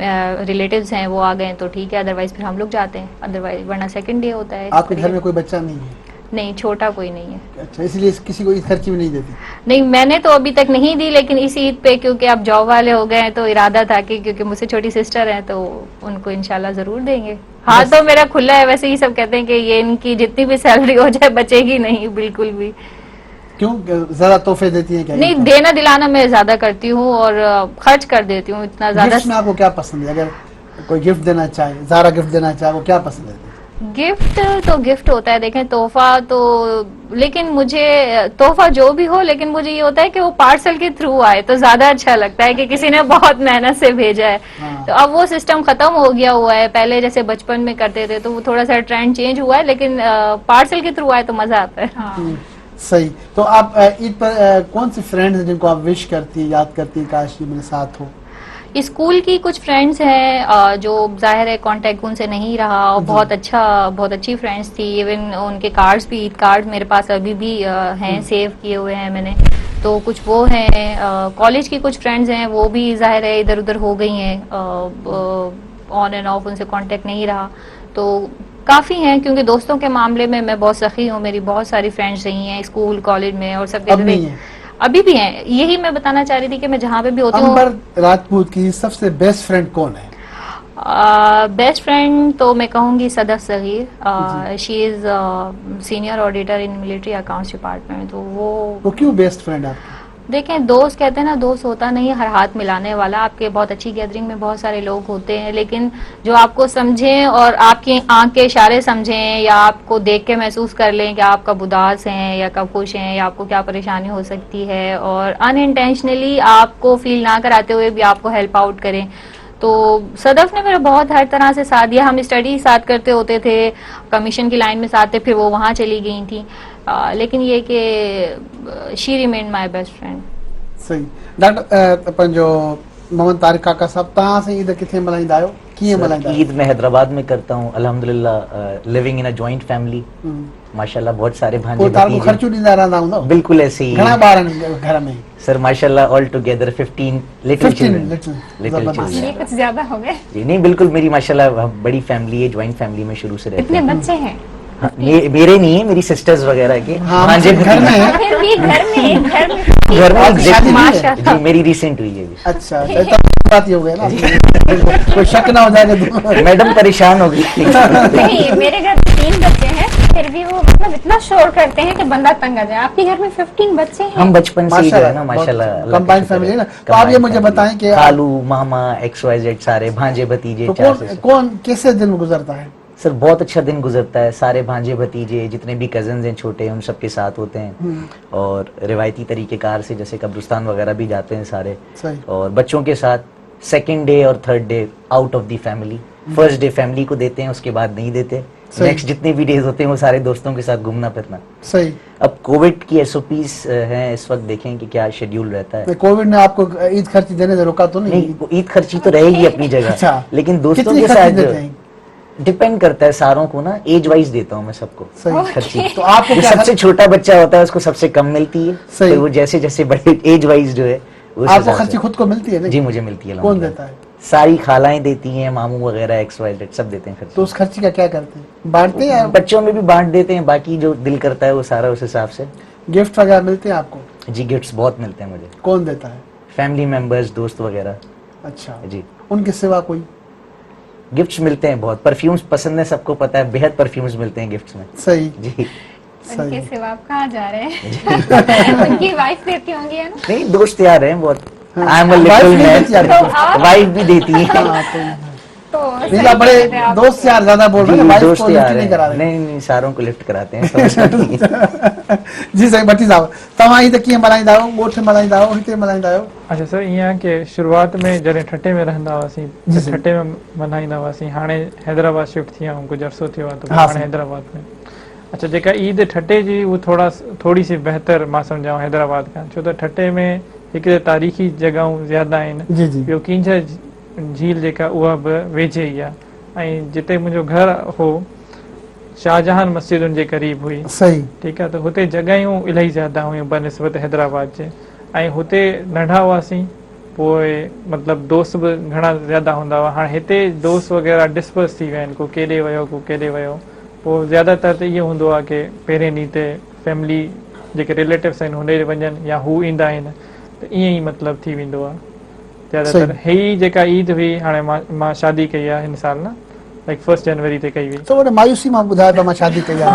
रिलेटिव्स हैं वो आ गए तो ठीक है, अदरवाइज फिर हम लोग जाते हैं, अदरवाइज वरना सेकंड डे होता है। आपके घर में कोई बच्चा नहीं है? नहीं, छोटा कोई नहीं है। अच्छा, इसलिए किसी को ईद खर्ची भी नहीं देती? नहीं, मैंने तो अभी तक नहीं दी, लेकिन इस ईद पे क्योंकि आप जॉब वाले हो गए हैं तो इरादा था कि क्योंकि मुझसे छोटी सिस्टर है तो उनको इंशाल्लाह जरूर देंगे। हाँ, तो मेरा खुला है, वैसे ही सब कहते हैं कि ये इनकी जितनी भी सैलरी हो जाए बचेगी नहीं बिल्कुल भी। क्यों, ज्यादा तोहफे देती हैं क्या? नहीं, देना दिलाना मैं ज्यादा करती हूँ और खर्च कर देती हूँ इतना ज्यादा। गिफ्ट में आपको क्या पसंद है? अगर कोई गिफ्ट देना चाहे, ज़ारा गिफ्ट देना चाहे, वो क्या पसंद है? गिफ्ट तो गिफ्ट होता है, देखें तोहफा तो, लेकिन मुझे तोहफा जो भी हो, लेकिन मुझे ये होता है कि वो पार्सल के थ्रू आए तो ज्यादा अच्छा लगता है कि किसी ने बहुत मेहनत से भेजा है। हाँ। तो अब वो सिस्टम खत्म हो गया हुआ है, पहले जैसे बचपन में करते थे तो वो थोड़ा सा ट्रेंड चेंज हुआ है, लेकिन पार्सल के थ्रू आए तो मजा आता है। सही। तो आप ईद पर कौन सी फ्रेंड्स हैं जिनको आप विश करती, याद करती, काश ये मेरे साथ हो? स्कूल की कुछ फ्रेंड्स हैं जो जाहिर है कांटेक्ट उनसे नहीं रहा और बहुत अच्छी फ्रेंड्स थी। इवन उनके कार्ड्स भी, ईद कार्ड मेरे पास अभी भी हैं, सेव किए हुए हैं मैंने। तो कुछ वो हैं, कॉलेज की कुछ फ्रेंड्स हैं वो भी जाहिर है इधर उधर हो गई हैं, ऑन एंड ऑफ उनसे कांटेक्ट नहीं रहा। तो काफ़ी हैं, क्योंकि दोस्तों के मामले में मैं बहुत सखी हूँ, मेरी बहुत सारी फ्रेंड्स रही हैं स्कूल कॉलेज में और सब अब नहीं है? अभी भी हैं। यही मैं बताना चाह रही थी कि मैं जहाँ पे भी होती हूँ। अंबर राजपूत की सबसे बेस्ट फ्रेंड कौन है? बेस्ट फ्रेंड तो मैं कहूँगी Sadaf Saghir. She is senior auditor in military accounts department. तो वो क्यों बेस्ट फ्रेंड आपकी? देखें, दोस्त कहते हैं ना, दोस्त होता नहीं है हर हाथ मिलाने वाला। आपके बहुत अच्छी गैदरिंग में बहुत सारे लोग होते हैं, लेकिन जो आपको समझें और आपकी आंख के इशारे समझें या आपको देख के महसूस कर लें कि आप कब उदास हैं या कब खुश हैं या आपको क्या परेशानी हो सकती है, और अनइंटेंशनली आपको फील ना कराते हुए भी आपको हेल्प आउट करें। तो सदफ ने मेरा बहुत हर तरह से साथ दिया। हम स्टडी साथ करते होते थे, कमीशन की लाइन में साथ थे, फिर वो वहाँ चली गई थी, लेकिन ये कि she remain my best friend. सही। डॉक्टर अपन जो मोहम्मद तारिक काका साहब, तहां से ईद किथे मल्हाईंदा आहियो, कीअं मल्हाईंदा आहियो? ईद मैं हैदराबाद में करता हूँ अल्हम्दुलिल्लाह, living in a joint family. माशाल्लाह बहुत सारे भांजे कोई तार को भतीजे। खर्चो ॾींदा रहंदा हूंदा? बिल्कुल ऐसे ही घणा ॿार आहिनि घर में? सर माशाल्लाह all together 15 little 15 children. little, little जबरदस्त। ये चिल्ड्रन कुछ ज्यादा हो गए। जी नहीं, बिल्कुल मेरी माशाल्लाह बड़ी फैमिली है, जॉइंट फैमिली में शुरू से रहते इतने हैं। बच्चे हैं? हाँ, मेरे नहीं है, मेरी सिस्टर्स वगैरह के हाँ, भांजे घर में भतीजे। है। फिर भी घर में घर में आपकी शादी नहीं है? माशाल्लाह। जी मेरी रिसेंट हुई है अभी। अच्छा, तो बात ही हो गया ना, कोई शक ना हो जाएगा। मैडम परेशान हो गई। नहीं, मेरे घर में 3 बच्चे हैं, फिर भी वो मतलब इतना शोर करते हैं कि बंदा तंग आ जाए। आपके घर में 15 बच्चे हैं? हम बचपन से ही जो है ना माशाल्लाह, माशाल्लाह बहुत अल्लाह का combined शुक्र family है ना। है। तो आप ये Combined मुझे family। बताएं कि खालू मामा XYZ सारे भांजे भतीजे तो 4 से। कौन कैसे दिन गुजरता है? सर बहुत अच्छा दिन गुजरता है, सारे भांजे भतीजे जितने भी कजन्स हैं छोटे, उन सबके साथ होते हैं और रिवायती तरीकेकार से जैसे कब्रिस्तान वगैरह भी जाते हैं सारे। सही। और बच्चों के साथ सेकंड डे और third day out of the family, first day family को देते हैं, उसके बाद नहीं देते। सही। नेक्स्ट जितने भी डेज होते हैं वो सारे दोस्तों के साथ घूमना फिरना। सही। अब कोविड की SOPs हैं, इस वक्त देखें कि क्या शेड्यूल रहता है। कोविड ने आपको ईद खर्ची देने से रोका तो नहीं? नहीं, वो ईद खर्ची तो रहेगी अपनी जगह, अच्छा। लेकिन दोस्तों कितनी के खर्ची साथ देते हैं? डिपेंड करता है, सारों को ना एज वाइज देता हूँ मैं सबको सही। खर्ची। तो आपको जो क्या सबसे छोटा बच्चा होता है उसको सबसे कम मिलती है, सही। फिर वो जैसे जैसे बड़े एज वाइज जो है उस आपको हिसाब खर्ची से। खुद को मिलती है? नहीं, जी मुझे मिलती है। कौन अल्हम्दुलिल्लाह। देता है? सारी खालाएं देती हैं, मामू वगैरह XYZ सब देते हैं खर्ची। तो उस खर्ची का क्या करते हैं? बांटते हैं? बच्चों में भी बांट देते हैं, बाकी जो दिल करता है वो सारा उस हिसाब से। गिफ्ट वगैरह मिलते हैं आपको? जी गिफ्ट्स बहुत मिलते हैं मुझे, कौन देता है? फैमिली मेंबर्स, दोस्त वगैरह। अच्छा, जी उनके सिवा कोई? गिफ्ट्स मिलते हैं बहुत, परफ्यूम्स पसंद है सबको पता है, बेहद परफ्यूम्स मिलते हैं गिफ्ट्स में। सही। जी उनके सिवा आप कहाँ जा रहे हैं? उनकी वाइफ देती होंगी, है ना? नहीं, दोस्त यार हैं बहुत। I am a Wife little नहीं देती मैन, आपको? तो आप- वाइफ भी देती है। हाँ, तो तो नीला बड़े दोस्त यार ज्यादा बोल रहे हैं, वाइफ दोस्त को यार लिफ्ट नहीं करा हैं, रहे। नहीं सारों को लिफ्ट कराते हैं, समझता नहीं है। जी साईं भट्टी साहब, तव्हां ईद कीअं मल्हाईंदा आहियो, ॻोठ मल्हाईंदा आहियो, हिते मल्हाईंदा आहियो? अच्छा सर, ईअं आहे की शुरूआत में जॾहिं ठटे में रहंदा हुआसीं जी, त ठटे में मल्हाईंदा हुआसीं, हाणे हैदराबाद शिफ्ट थी विया आहियूं, कुझु अरसो थियो आहे त हा, हाणे साईं। हैदराबाद में। अच्छा, जेका ईद ठटे जी उहा थोड़ी सी बहितर मां सम्झां हैदराबाद खां, छो त ठटे में हिकु त तारीख़ी जॻहियूं ज़्यादा आहिनि, जी जी ॿियो किंज झील जेका उहा बि वेझे ई आहे, ऐं जिते मुंहिंजो घर हो शाहजहान मस्जिदुनि जे क़रीब हुई, सही। ठीकु आहे, त हुते जॻहियूं इलाही ज़्यादा हुयूं बनिस्बत हैदराबाद जे, ऐं हुते नंढा हुआसीं, पोइ मतिलबु दोस्त बि घणा ज़्यादा हूंदा हुआ। हाणे हिते दोस्त वग़ैरह डिस्पर्स थी विया आहिनि, को केॾे वियो को केॾे वियो, पोइ ज़्यादातर त इहो हूंदो आहे की पहिरें ॾींहं ते फैमिली जेके रिलेटिव्स आहिनि होॾे वञनि या हू ईंदा आहिनि, त ईअं ई मतिलबु थी वेंदो आहे ज़्यादातर। ही जेका ईद हुई, हाणे मां शादी कई आहे हिन साल न, लाइक 1 जनवरी ते कई हुई। तो उन मायूसी मां ॿुधायो त मां शादी कई आहे,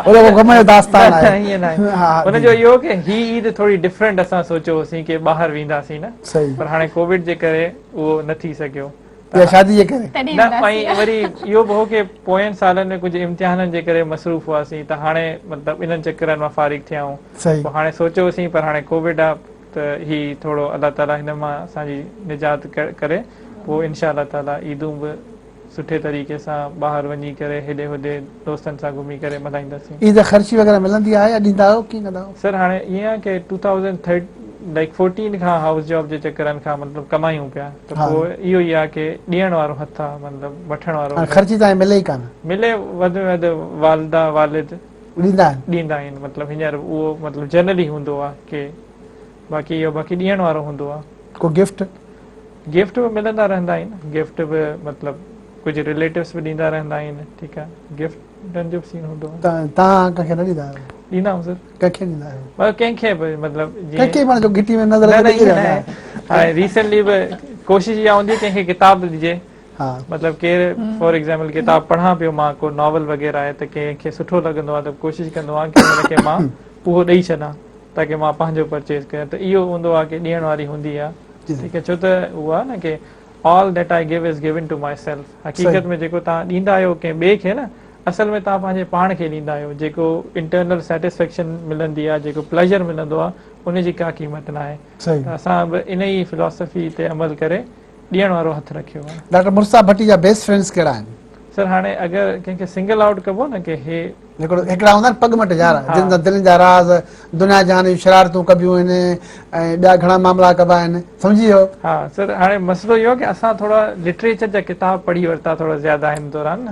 उन वो गम जो दास्तान आहे। ईअं न आहे, हा, हुनजो इहो की ही ईद थोरी डिफरेंट असां सोचियो होसीं की ॿाहिरि वेंदासीं न, सही। पर हाणे कोविड जे करे उहो न थी सघियो। या शादी जे करे तॾहिं न, उदासी ऐं आहे। वरी इहो बि हो की पोयनि सालनि में कुझु इम्तिहाननि जे करे मसरूफ़ हुआसीं, त हाणे मतिलबु इन्हनि चकरनि मां फारिग थिया आहियूं। सही। पोइ हाणे सोचियोसीं, पर हाणे कोविड आहे त ही थोरो अलाह ताला हिन मां असांजी निजात करे पोइ इनशा अलाह ताला ईदूं बि सुठे तरीक़े सां ॿाहिरि वञी करे हेॾे होॾे दोस्तनि सां घुमी करे मल्हाईंदासीं। ईद ख़र्ची वग़ैरह मिलंदी आहे या ॾींदा आहियो कीअं कंदा आहियो? सर हाणे ईअं आहे की 2014 खां हाउस जॉब जे चकरनि खां मतिलबु कमायूं पिया, त हा। पोइ इहो ई आहे की ॾियण वारो हथु आहे, मतिलबु वठण वारो हाणे न। ख़र्ची तव्हांखे मिले ई कान, मिले वधि में वधि वालदा वालिद ॾींदा आहिनि? ॾींदा आहिनि, मतिलबु हींअर उहो मतिलबु जनरली हूंदो आहे की बाक़ी इहो बाक़ी ॾियण वारो हूंदो आहे। को गिफ्ट? गिफ्ट बि मिलंदा रहंदा आहिनि, गिफ्ट बि मतिलबु कुझु रिलेटिव्स बि ॾींदा रहंदा आहिनि, ठीकु आहे, गिफ्टनि जो बि सीन हूंदो आहे। तव्हां कंहिंखे न ॾींदा आहियो? ॾींदा आहियूं सर, कंहिंखे ॾींदा आहियो? मतिलबु कंहिंखे बि, मतिलबु कंहिंखे माना जो घिटी में नज़र न अचे ईअं त न आहे। हाणे रिसेंटली बि कोशिशि इहा हूंदी कंहिंखे किताब ॾिजे, हा। मतिलबु केरु फॉर एग्ज़ाम्पल किताब पढ़ां पियो मां, को नॉवल वग़ैरह आहे, त कंहिंखे सुठो लॻंदो आहे त कोशिशि कंदो आहे की हुनखे मां उहो ॾेई छॾां ताकी मां पंहिंजो परचेज़ कयां, त इहो हूंदो आहे की ॾियण वारी हूंदी आहे, ठीकु आहे, छो त उहो आहे न की all that I give is given to my self. हक़ीक़त में जेको तव्हां ॾींदा आहियो कंहिं ॿिए खे न, असल में तव्हां पंहिंजे पाण खे ॾींदा आहियो, जेको इंटरनल सेटिस्फेक्शन मिलंदी आहे, जेको प्लेजर मिलंदो आहे, उनजी का क़ीमत न आहे। त असां बि इन ई फिलॉसफी ते अमल करे ॾियण वारो हथु रखियो आहे। डॉक्टर मुर्सा भट्टी जा बेस्ट फ्रेंड्स कहिड़ा आहिनि? सर हाणे अगरि कंहिंखे सिंगल आउट कबो न की हे हिकिड़ा हूंदा आहिनि पगमट यार, जिन जा दिलि जा राज़, दुनिया जहान जूं शरारतूं कबियूं आहिनि ऐं ॿिया घणा मामला कबा आहिनि, सम्झी वियो? हा सर, हाणे मसइलो इहो की असां थोरा लिटरेचर जा किताब पढ़ी वरिता थोरा ज़्यादा हिन दौरान न,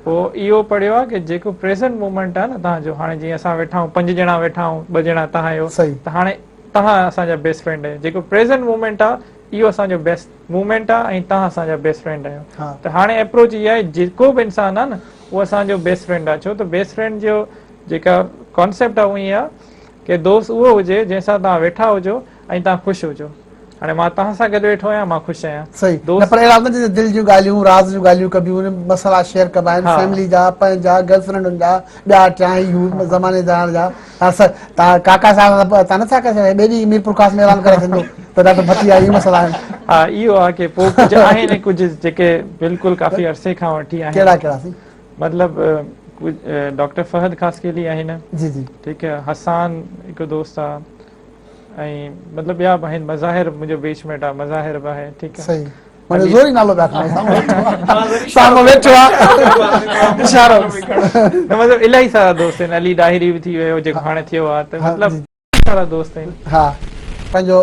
पोइ इहो पढ़ियो आहे की जेको प्रेज़ेंट मूमेंट आहे न तव्हांजो, हाणे जीअं असां वेठा आहियूं 5 ॼणा वेठा आहियूं, 2 ॼणा तव्हां आहियो, त हाणे तव्हां असांजा बेस्ट फ्रेंड आहियो, जेको प्रेज़ेंट मूमेंट आहे इहो असांजो बेस्ट मूमेंट आहे, ऐं तव्हां असांजा बेस्ट फ्रेंड आहियो। त हाणे अप्रोच इहा आहे, जेको बि इंसानु आहे न उहो असांजो बेस्ट फ्रेंड आहे, छो त बेस्ट फ्रेंड जो जेका कॉन्सेप्ट आहे उहो ईअं आहे की दोस्त उहो हुजे जंहिंसां तव्हां वेठा हुजो ऐं तव्हां ख़ुशि हुजो। हाणे मां तव्हां सां गॾु वेठो आहियां, मां ख़ुशि आहियां। सही, न पर अहिड़ा हूंदा आहिनि दिलि जूं ॻाल्हियूं, राज़ जूं ॻाल्हियूं कबियूं आहिनि, मसइला शेयर कबा आहिनि, फैमिली जा, पंहिंजा, गर्लफ्रेंडुनि जा, ॿिया टियां ज़मानेदार जा। तव्हां काका साहिब तव्हां नथा करे सघो, ॿिए ॾींहुं मीरपुर ख़ासि में ऐलान करे छॾींदो त डॉक्टर भट्टी जा इहे मसइला आहिनि। हा, इहो आहे की पोइ कुझु आहिनि कुझु जेके बिल्कुलु काफ़ी अरसे खां वठी आहिनि। कहिड़ा कहिड़ा साईं? मतिलबु डॉक्टर फहद ख़ासकेली आहिनि, जी जी, ठीकु आहे, हसान हिकु दोस्त आहे, ऐं मतिलबु ॿिया बि आहिनि, मज़ाहिर मुंहिंजो बेचमेट आहे, मज़ाहिर बि आहे, ठीकु आहे। सही, माने ज़ोरी नालो पिया खणो, साम्हूं वेठो आहे इशारो। न मतिलबु इलाही सारा दोस्त आहिनि, अली डाहिरी बि थी वियो जेको हाणे थियो आहे, त मतिलबु सारा दोस्त आहिनि। हा, पंहिंजो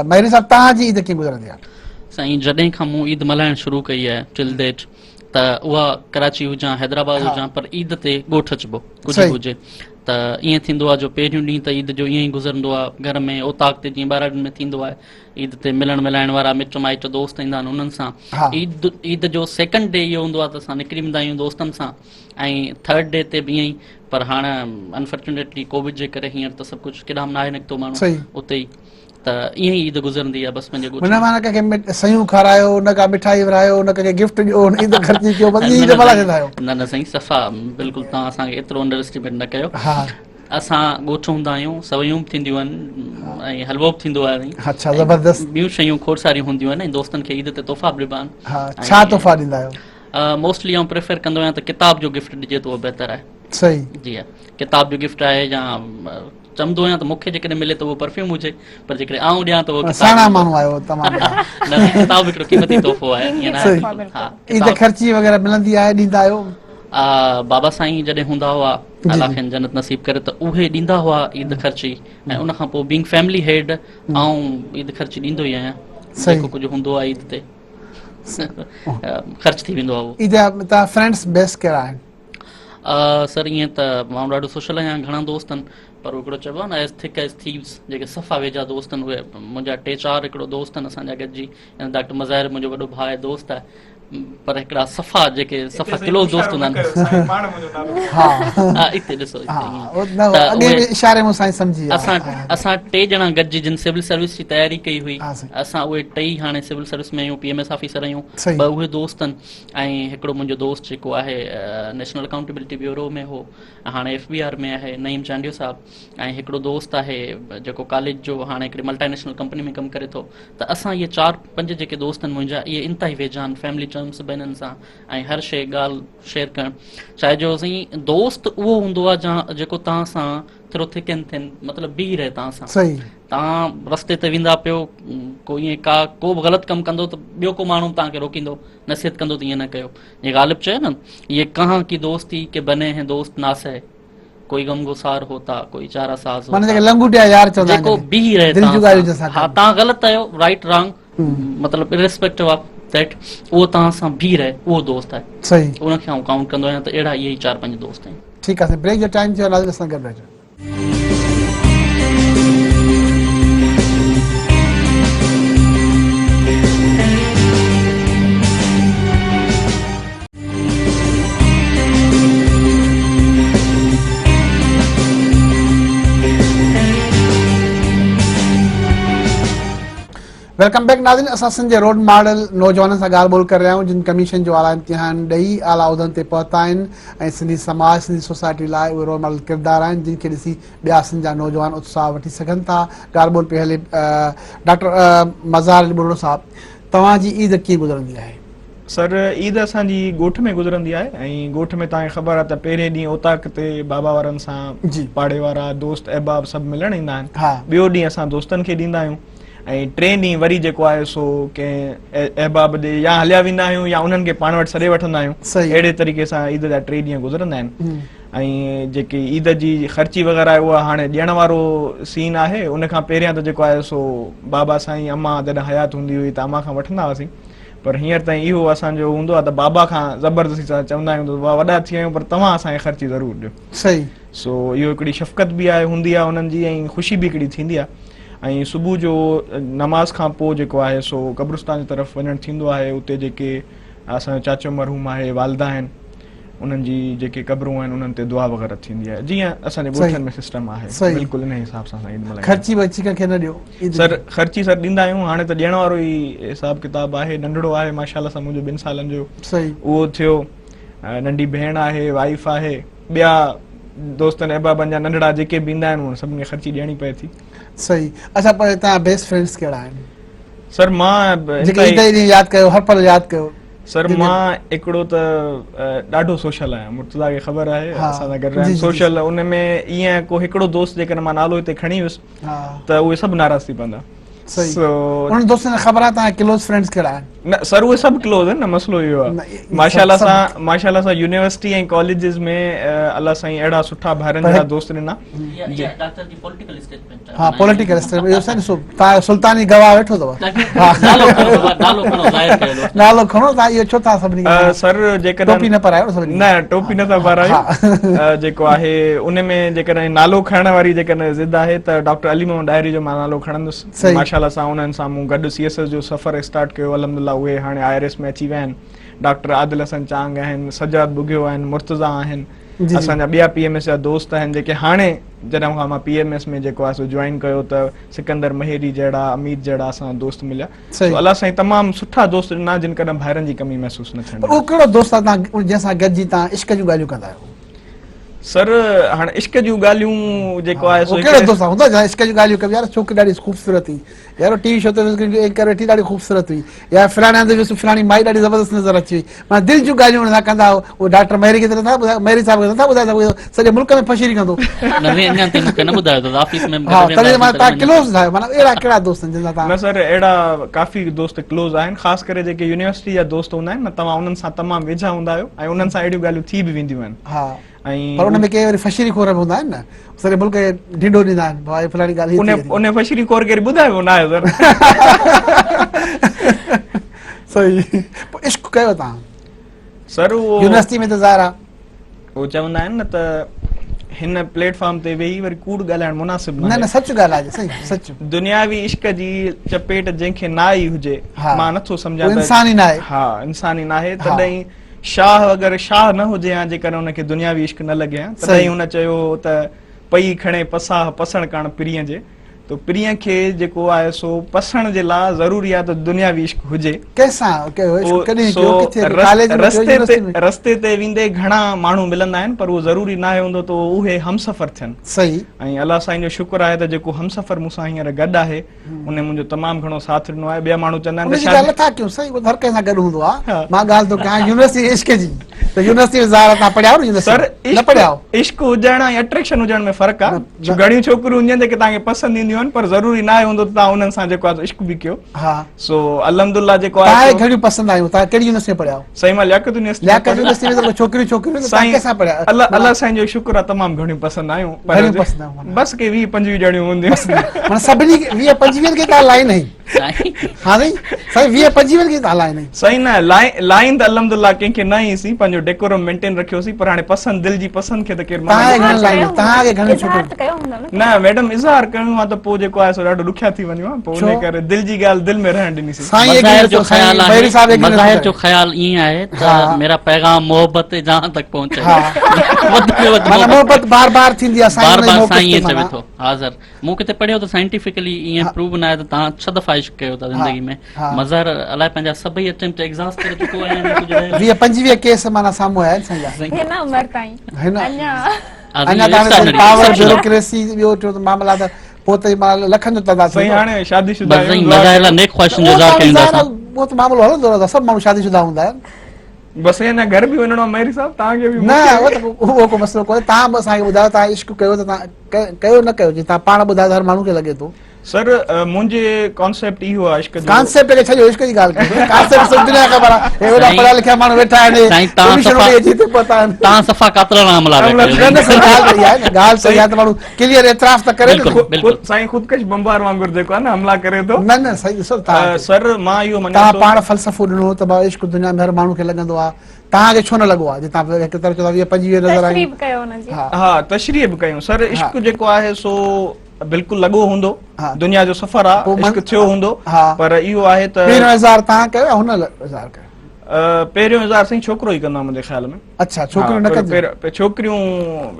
महिरी साहब तव्हांजी ईद कीअं गुज़रंदी आहे? साईं जॾहिं खां मूं ईद मल्हाइणु शुरू कई आहे टिल डेट, त उहा कराची हुजां हैदराबाद हुजां, पर ईद ते ॻोठ अचिबो कुझु बि हुजे, त ईअं थींदो आहे जो पहिरियों ॾींहुं त ईद जो ईअं ई गुज़रंदो आहे घर में, ओताक ते जीअं ॿारनि में थींदो आहे, ईद ते मिलण मिलाइण वारा मिट माइट दोस्त ईंदा आहिनि उन्हनि सां। ईद जो सेकेंड डे इहो हूंदो आहे त असां निकिरी वेंदा आहियूं दोस्तनि सां, ऐं थर्ड डे ते बि ईअं ई, पर हाणे अनफॉर्चुनेटली कोविड जे करे हींअर त सभु कुझु केॾांहुं न आहे निकितो माण्हू उते ई, त ईअं ई ईद गुज़रंदी आहे बसि पंहिंजे ॻोठ में। माना कंहिंखे सयूं खारायो, न का मिठाई विरायो, न कंहिंखे गिफ्ट ॾियो, ईद ख़र्ची कयो, बस ईद मल्हाईंदा आहियो? न न साईं, सफ़ा बिल्कुलु, तव्हां असांखे एतिरो अंडर एस्टिमेट न कयो। असां ॻोठ हूंदा आहियूं, सवयूं बि थींदियूं आहिनि ऐं हलवो बि थींदो आहे। अच्छा, ज़बरदस्त। ॿियूं शयूं खोड़ सारियूं हूंदियूं आहिनि ऐं दोस्तनि खे ईद ते तोहफ़ा बि ॾिबा हा, छा तोहफ़ा ॾींदा आहियो? मोस्टली आउं प्रेफर कंदो आहियां त किताब जो गिफ्ट ॾिजे त उहो बहितर आहे। सही। जी हा, किताब जो गिफ्ट आहे या चवंदो आहियां त मूंखे जेकॾहिं मिले त उहो परफ्यूम हुजे, पर जेकॾहिं आउं ॾियां त उहो साणा माण्हू आहियो तमामु। न, किताब हिकिड़ो क़ीमती तोहफ़ो आहे, ईअं न आहे। हा, ईद ख़र्ची वग़ैरह मिलंदी आहे, ॾींदा आहियो? बाबा साईं जॾहिं हूंदा हुआ, अलाह खेनि जन्नत नसीब करे, त उहे ॾींदा हुआ ईद ख़र्ची, ऐं उनखां पोइ बीइंग फैमिली हेड आउं ईद ख़र्ची ॾींदो ई आहियां। जेको कुझु हूंदो आहे ईद ते ख़र्च थी वेंदो आहे उहो। ईद जा तव्हां फ्रेंड्स बेस्ट कहिड़ा आहिनि? सर ईअं त मां ॾाढो सोशल आहियां, घणा दोस्त आहिनि, पर हिकिड़ो चइबो आहे न एज़ थिक एज़ थीव्स, जेके सफ़ा वेझा दोस्त आहिनि, उहे मुंहिंजा 3-4 हिकिड़ो दोस्त आहिनि असांजा गॾिजी। डॉक्टर मज़ाहिर मुंहिंजो वॾो भाउ आहे, दोस्त आहे, पर हिकिड़ा सफ़ा जेके सफ़ा क्लोज़ दोस्त हूंदा आहिनि। हिते ॾिसो, असां 3 ॼणा गॾिजी जिन सिविल सर्विस जी तयारी कई हुई, असां उहे 3 हाणे सिविल सर्विस में आहियूं, PMS ऑफिसर आहियूं, 2 उहे दोस्त आहिनि, ऐं हिकिड़ो मुंहिंजो दोस्त जेको आहे नेशनल अकाउंटेबिलिटी ब्यूरो में हो, हाणे FBR में आहे, नईम चांडियो साहब, ऐं हिकिड़ो दोस्त आहे जेको कॉलेज जो हाणे हिकिड़ी मल्टानेशनल कंपनी में कमु करे थो। त असां इहे 4-5 जेके दोस्त आहिनि मुंहिंजा, इहे इंतिहाई वेझा आहिनि, फैमिली टर्म्स बि इन्हनि सां, ऐं हर शइ ॻाल्हि शेयर करणु। चइजो साईं, दोस्त उहो हूंदो आहे जेको तव्हां सां थोरो थिक एंड थिन, मतिलबु बीह रहे तव्हां सां। तव्हां रस्ते ते वेंदा पियो, कोई ईअं को बि ग़लति कमु कंदो त ॿियो को माण्हू तव्हांखे रोकींदो, नसीहत कंदो त ईअं न कयो। ईअं ग़ालिब चयो न, ये कहाँ की दोस्ती के बने हैं दोस्त नासे, कोई गमगुसार होता, कोई चारा साज़ होता, जेको बीह रहे तव्हां सां। हा, तव्हां ग़लति आहियो, राइट रॉन्ग, मतिलबु इररिस्पेक्टिव ऑफ दैट, उहो तव्हां सां बीह रहे, उहो दोस्त आहे। सही, उनखे आउं काउंट कंदो आहियां, त अहिड़ा इहे 4-5 दोस्त आहिनि। ठीकु आहे, ब्रेक जो टाइम थियो, नाज़िर सां गॾु रहिजो। वेलकम बैक नाज़रीन, असां सिंध रोड मॉडल नौजवाननि सां ॻाल्हि ॿोल करे रहिया आहियूं, जिन कमीशन जो आला इम्तिहान ॾेई आला उहिदनि ते पहुता आहिनि, ऐं सिंधी समाज, सिंधी सोसाइटी लाइ उहे रोल मॉडल किरदार आहिनि, जिन खे ॾिसी ॿिया सिंध जा नौजवान उत्साह वठी सघनि था। ॻाल्हि ॿोल पई हले। डॉक्टर मज़ार बुर्रो साहब, तव्हांजी ईद कीअं गुज़रंदी आहे? सर, ईद असांजी ॻोठ में गुज़रंदी आहे, ऐं ॻोठ में तव्हांखे ख़बर आहे त पहिरें ॾींहुं ओताक ते बाबा वारनि सां पाड़े वारा दोस्त अहबाब सभु मिलणु ईंदा आहिनि। ॿियो ॾींहुं असां दोस्तनि खे ॾींदा आहियूं, ऐं 3 ॾींहं वरी जेको आहे सो कंहिं अहबाब ॾे या हलिया वेंदा आहियूं या उन्हनि खे पाण वटि सॾे वठंदा आहियूं। अहिड़े तरीक़े सां ईद जा 3 ॾींहं गुज़रंदा आहिनि। ऐं जेकी ईद जी ख़र्ची वग़ैरह आहे उहा हाणे ॾियण वारो सीन आहे। उन खां पहिरियां त जेको आहे सो बाबा साईं अम्मा जॾहिं हयात हूंदी हुई त अम्मा खां वठंदा हुआसीं, पर हींअर ताईं इहो असांजो हूंदो आहे त बाबा खां ज़बरदस्ती सां चवंदा आहियूं त वॾा थी विया आहियूं, पर तव्हां असांखे ख़र्ची ज़रूरु ॾियो। सही। सो इहो हिकिड़ी शफ़क़त बि आहे, हूंदी आहे उन्हनि जी, ऐं ख़ुशी बि हिकिड़ी थींदी आहे। ऐं सुबुह जो नमाज़ खां पोइ जेको आहे सो क़ब्रिस्तान जी तरफ़ वञणु थींदो आहे। उते जेके असांजो चाचो मरहूम आहे, वालदा आहिनि, उन्हनि जी जेके क़ब्रूं आहिनि उन्हनि ते दुआ वग़ैरह थींदी आहे, जीअं असांजे ॻोठनि में सिस्टम आहे। बिल्कुलु इन हिसाब सां ईद मल्हाईंदा। ख़र्ची वची कंहिंखे न ॾियो? सर, ख़र्ची सर ॾींदा आहियूं। हाणे त ॾियण वारो ई हिसाब किताब आहे। नंढड़ो आहे माशाअल्लाह सां, मुंहिंजो 2 सालनि जो, उहो थियो। नंढी भेण आहे, वाइफ आहे, ॿिया दोस्तनि अहबाबनि जा नंढड़ा जेके बि ईंदा आहिनि उन सभिनी खे ख़र्ची ॾियणी पए थी। सही। अच्छा, पर तव्हां बेस्ट फ्रेंड्स कहिड़ा आहिनि? सर, मां जेके यादि कयो, हर पल यादि कयो। सर, मां हिकिड़ो त ॾाढो सोशल आहियां, मुर्तज़ा खे ख़बर आहे, असां सां गॾु रहनि सोशल। उन में ईअं को हिकिड़ो दोस्त जेकॾहिं मां नालो हिते खणी वियुसि त उहे सभु नाराज़ थी पवंदा। उन दोस्तनि खे ख़बर आहे तव्हां क्लोज फ्रेंड्स कहिड़ा आहिनि? न सर, उहे सभु क्लोज आहिनि न, मसइलो इहो आहे। माशाअल्लाह सां यूनिवर्सिटी ऐं कॉलेजिस में अलाह साईं अहिड़ा सुठा भाइरनि जा दोस्त ॾिना। हा, पॉलिटिकल स्टेटमेंट, इहो सर ॾिसो, तव्हां सुल्तानी गवाह वेठो अथव। नालो खणो तव्हां, इहो छो था सभिनी खे? सर, जेकॾहिं टोपी न पारायो सभिनी? न, टोपी नथा पारायूं। जेको आहे उन में जेकॾहिं नालो खणण वारी जेकॾहिं ज़िद आहे त डॉक्टर अली मोहम्मद डायरी जो मां नालो खणंदुसि। माशाअल्लाह सां उन्हनि सां मूं गॾु CSS जो सफ़र स्टार्ट कयो। अल्हम्दुलिल्लाह उहे हाणे IRS में अची विया आहिनि। डॉक्टर आदिल हसन चांग आहिनि, सजाद बुगियो आहिनि, मुर्तज़ा आहिनि, असांजा ॿिया PMS जा दोस्त आहिनि जेके हाणे जॾहिं खां मां PMS में जेको आहे सो जॉइन कयो त सिकंदर महेरी जहिड़ा, अमीर जहिड़ा असां दोस्त मिलिया। सो अलाह साईं तमामु सुठा दोस्त ॾिना, जिन कॾहिं भाइरनि जी कमी महसूसु न थियणी। उहो कहिड़ो दोस्त आहे तव्हां जंहिंसां गॾिजी तव्हां इश्क जूं ॻाल्हियूं कंदा आहियो? सर हाणे इश्क जूं ॻाल्हियूं जेको आहे सो कहिड़ो दोस्त हूंदो जंहिं इश्क जूं ॻाल्हियूं कबी यार छोकिरी ॾाढी ख़ूबसूरत हुई यार टीवी शो ते करे वेठी ॾाढी ख़ूबसूरत हुई या फलाणे हंधि वियुसि फलाणी माई ॾाढी ज़बरदस्त नज़र अची वई माना दिलि जूं ॻाल्हियूं हुन सां कंदा उहो डॉक्टर मेहरी खे नथा ॿुधाए मेहरी साहिब खे नथा ॿुधाए सघो सॼे मुल्क में फशीरी कंदो अञा ताईं मूंखे न ॿुधायो अथव ऑफिस में हा तॾहिं मां तव्हां क्लोज़ आहियो माना अहिड़ा कहिड़ा दोस्त आहिनि जंहिंसां न तव्हां सर अहिड़ा काफ़ी दोस्त क्लोज़ आहिनि ख़ासि करे जेके यूनिवर्सिटी जा दोस्त हूंदा आहिनि न तव्हां उन्हनि सां तमामु वेझा हूंदा आहियो ऐं उन्हनि सां अहिड़ियूं ॻाल्हियूं थी बि वेंदियूं आहिनि हा ऐं पर उनमें के वरी फशीरी खोर बि हूंदा आहिनि न सॼे मुल्क खे ढींडो ॾींदा आहिनि भाई फलाणी ॻाल्हि हीअ थी वई। उन फशरी खोर केरु ॿुधायो न आहे सर सही पोइ इश्क कयो तव्हां सर उहो यूनिवर्सिटी में त ज़ाहिर आहे उहो चवंदा आहिनि न त हिन प्लेटफॉर्म ते वेही वरी कूड़ ॻाल्हाइण मुनासिब न न सच ॻाल्हि आहे सही सच दुनियावी इश्क जी चपेट जंहिंखे न आई हुजे हा। मां नथो सम्झां उहो इंसान ई न आहे हा इंसान ई न आहे हा। तॾहिं शाह अगरि शाह न हुजे हा जेकर हुनखे दुनियावी इश्क न लॻे हा तॾहिं हुन चयो त पई खणे पसाह पसण करण प्रिय जे तो प्रिय खे जेको आहे सो पसण जे लाइ ज़रूरी आहे त दुनियावी इश्क हुजे कंहिंसां रस्ते ते वेंदे घणा माण्हू मिलंदा आहिनि पर उहो ज़रूरी न आहे हूंदो त उहे हमसफ़र थियनि सही ऐं अलाह साईं जो शुक्र आहे त जेको हमसफ़र मूंसां हींअर गॾु आहे उन मुंहिंजो तमामु घणो साथ ॾिनो आहे ॿिया माण्हू चवंदा आहिनि नथा कयूं सही हर कंहिं सां गॾु हूंदो आहे मां ॻाल्हि थो कयां यूनिवर्सिटी इश्क जी त यूनिवर्सिटी में ज़ाहिर तव्हां पढ़ियाओ न सर न पढ़ियाओ इश्क हुजण ऐं अट्रैक्शन हुजण में फ़र्क़ु आहे घणियूं छोकिरियूं हूंदियूं आहिनि जेके तव्हांखे पसंदि ईंदियूं आहिनि पर ज़रूरी न आहे हूंदो त तव्हां उन्हनि सां जेको आहे इश्क बि कयो हा सो अल्हम्दुलिल्लाह जेको तव्हांखे आहे घणियूं पसंदि आयूं तव्हां कहिड़ी यूनिवर्सिटी में पढ़ियाओ सही मां लियाकत यूनिवर्सिटी लियाकत यूनिवर्सिटी में त छोकिरियूं छोकिरियूं तव्हां कंहिंसां पढ़िया अल्लाह साईं जो शुक्र आहे तमामु घणियूं पसंदि आयूं घणियूं पसंदि आयूं बस के 20-25 ॼणियूं हूंदियूं माना सभिनी खे 20-25 खे तव्हां लाइन आहिनि हा साईं साईं 20-25 खे तव्हां लाइन आहिनि सही न लाइन त अल्हम्दुलिल्लाह कंहिंखे न ईसीं पंहिंजो डेकोरम मेंटेन रखियोसीं पर हाणे पसंदि दिलि जी पसंदि खे त केरु तव्हांखे घणियूं छोकिरियूं न मैडम इज़हार करिणो आहे त पोइ जेको आहे सो ॾाढो ॾुखिया थी वञो आहे पोइ उन करे दिलि जी ॻाल्हि दिलि में रहण ॾिनीसीं मज़ाहिर जो ख्याल आहे मज़ाहिर जो ख्याल ईअं आहे त मेरा पैगाम मोहब्बत जहां तक पहुचे माना मोहब्बत बार बार थींदी आहे बार बार साईं ईअं चवे थो हाज़िर मूं किथे पढ़ियो त साइंटिफिकली ईअं प्रूव न आहे त तव्हां 6 दफ़ा इश्क कयो था ज़िंदगी में मज़हर अलाए पंहिंजा सभई अटेम्प्ट एग्ज़ॉस्ट करे चुको आहियां 20-25 केस माना साम्हूं आया आहिनि हिन उमिरि ताईं अञा तव्हां पावर ब्यूरोक्रेसी ॿियो टियों मामला त पोइ त मां लखनि जो तइदाद सही हाणे शादीशुदा मज़ाहिर नेक ख़्वाहिशुनि जो इज़हार कयूं था उहो त मामलो हलंदो रहंदो सभु माण्हू शादीशुदा हूंदा आहिनि बस अञा घर बि वञणो आहे मेहरी साहब तव्हांखे बि न उहो को मसइलो कोन्हे तव्हां बि असांखे ॿुधायो तव्हां इश्क कयो त तव्हां कयो न कयो जीअं तव्हां पाण ॿुधायो त हर माण्हू खे लॻे थो सर मुंहिंजे कॉन्सेप्ट इहो आहे इश्क जो कॉन्सेप्ट खे छॾियो इश्क जी ॻाल्हि कयो कॉन्सेप्ट सभु दुनिया खे ख़बर आहे एॾा पढ़िया लिखिया माण्हू वेठा आहिनि तव्हां सफ़ा कातरा मामला ॻाल्हि सही आहे त माण्हू क्लियर एतिराफ़ त करे साईं ख़ुदकश बम्बार वांगुरु जेको आहे न हमला करे थो न न सही ॾिसो सर मां इहो मञा तव्हां पाण फ़लसफ़ो ॾिनो त भाई इश्क दुनिया में हर माण्हू खे लॻंदो आहे तव्हांखे छो न लॻो आहे जे तव्हां हिकु तरफ़ चओ 20-25 नज़र आहियूं हा तशरीह बि कयूं सर इश्क जेको आहे सो बिल्कुलु लॻो हूंदो दुनिया जो सफ़र आहे इश्क थियो हूंदो पर इहो आहे त पहिरियों इज़हार तव्हां कयो हुन इज़हार कयो पहिरियों इज़हार साईं छोकिरो ई कंदो आहे मुंहिंजे ख़्याल में अच्छा छोकिरियूं न कंदियूं छोकिरियूं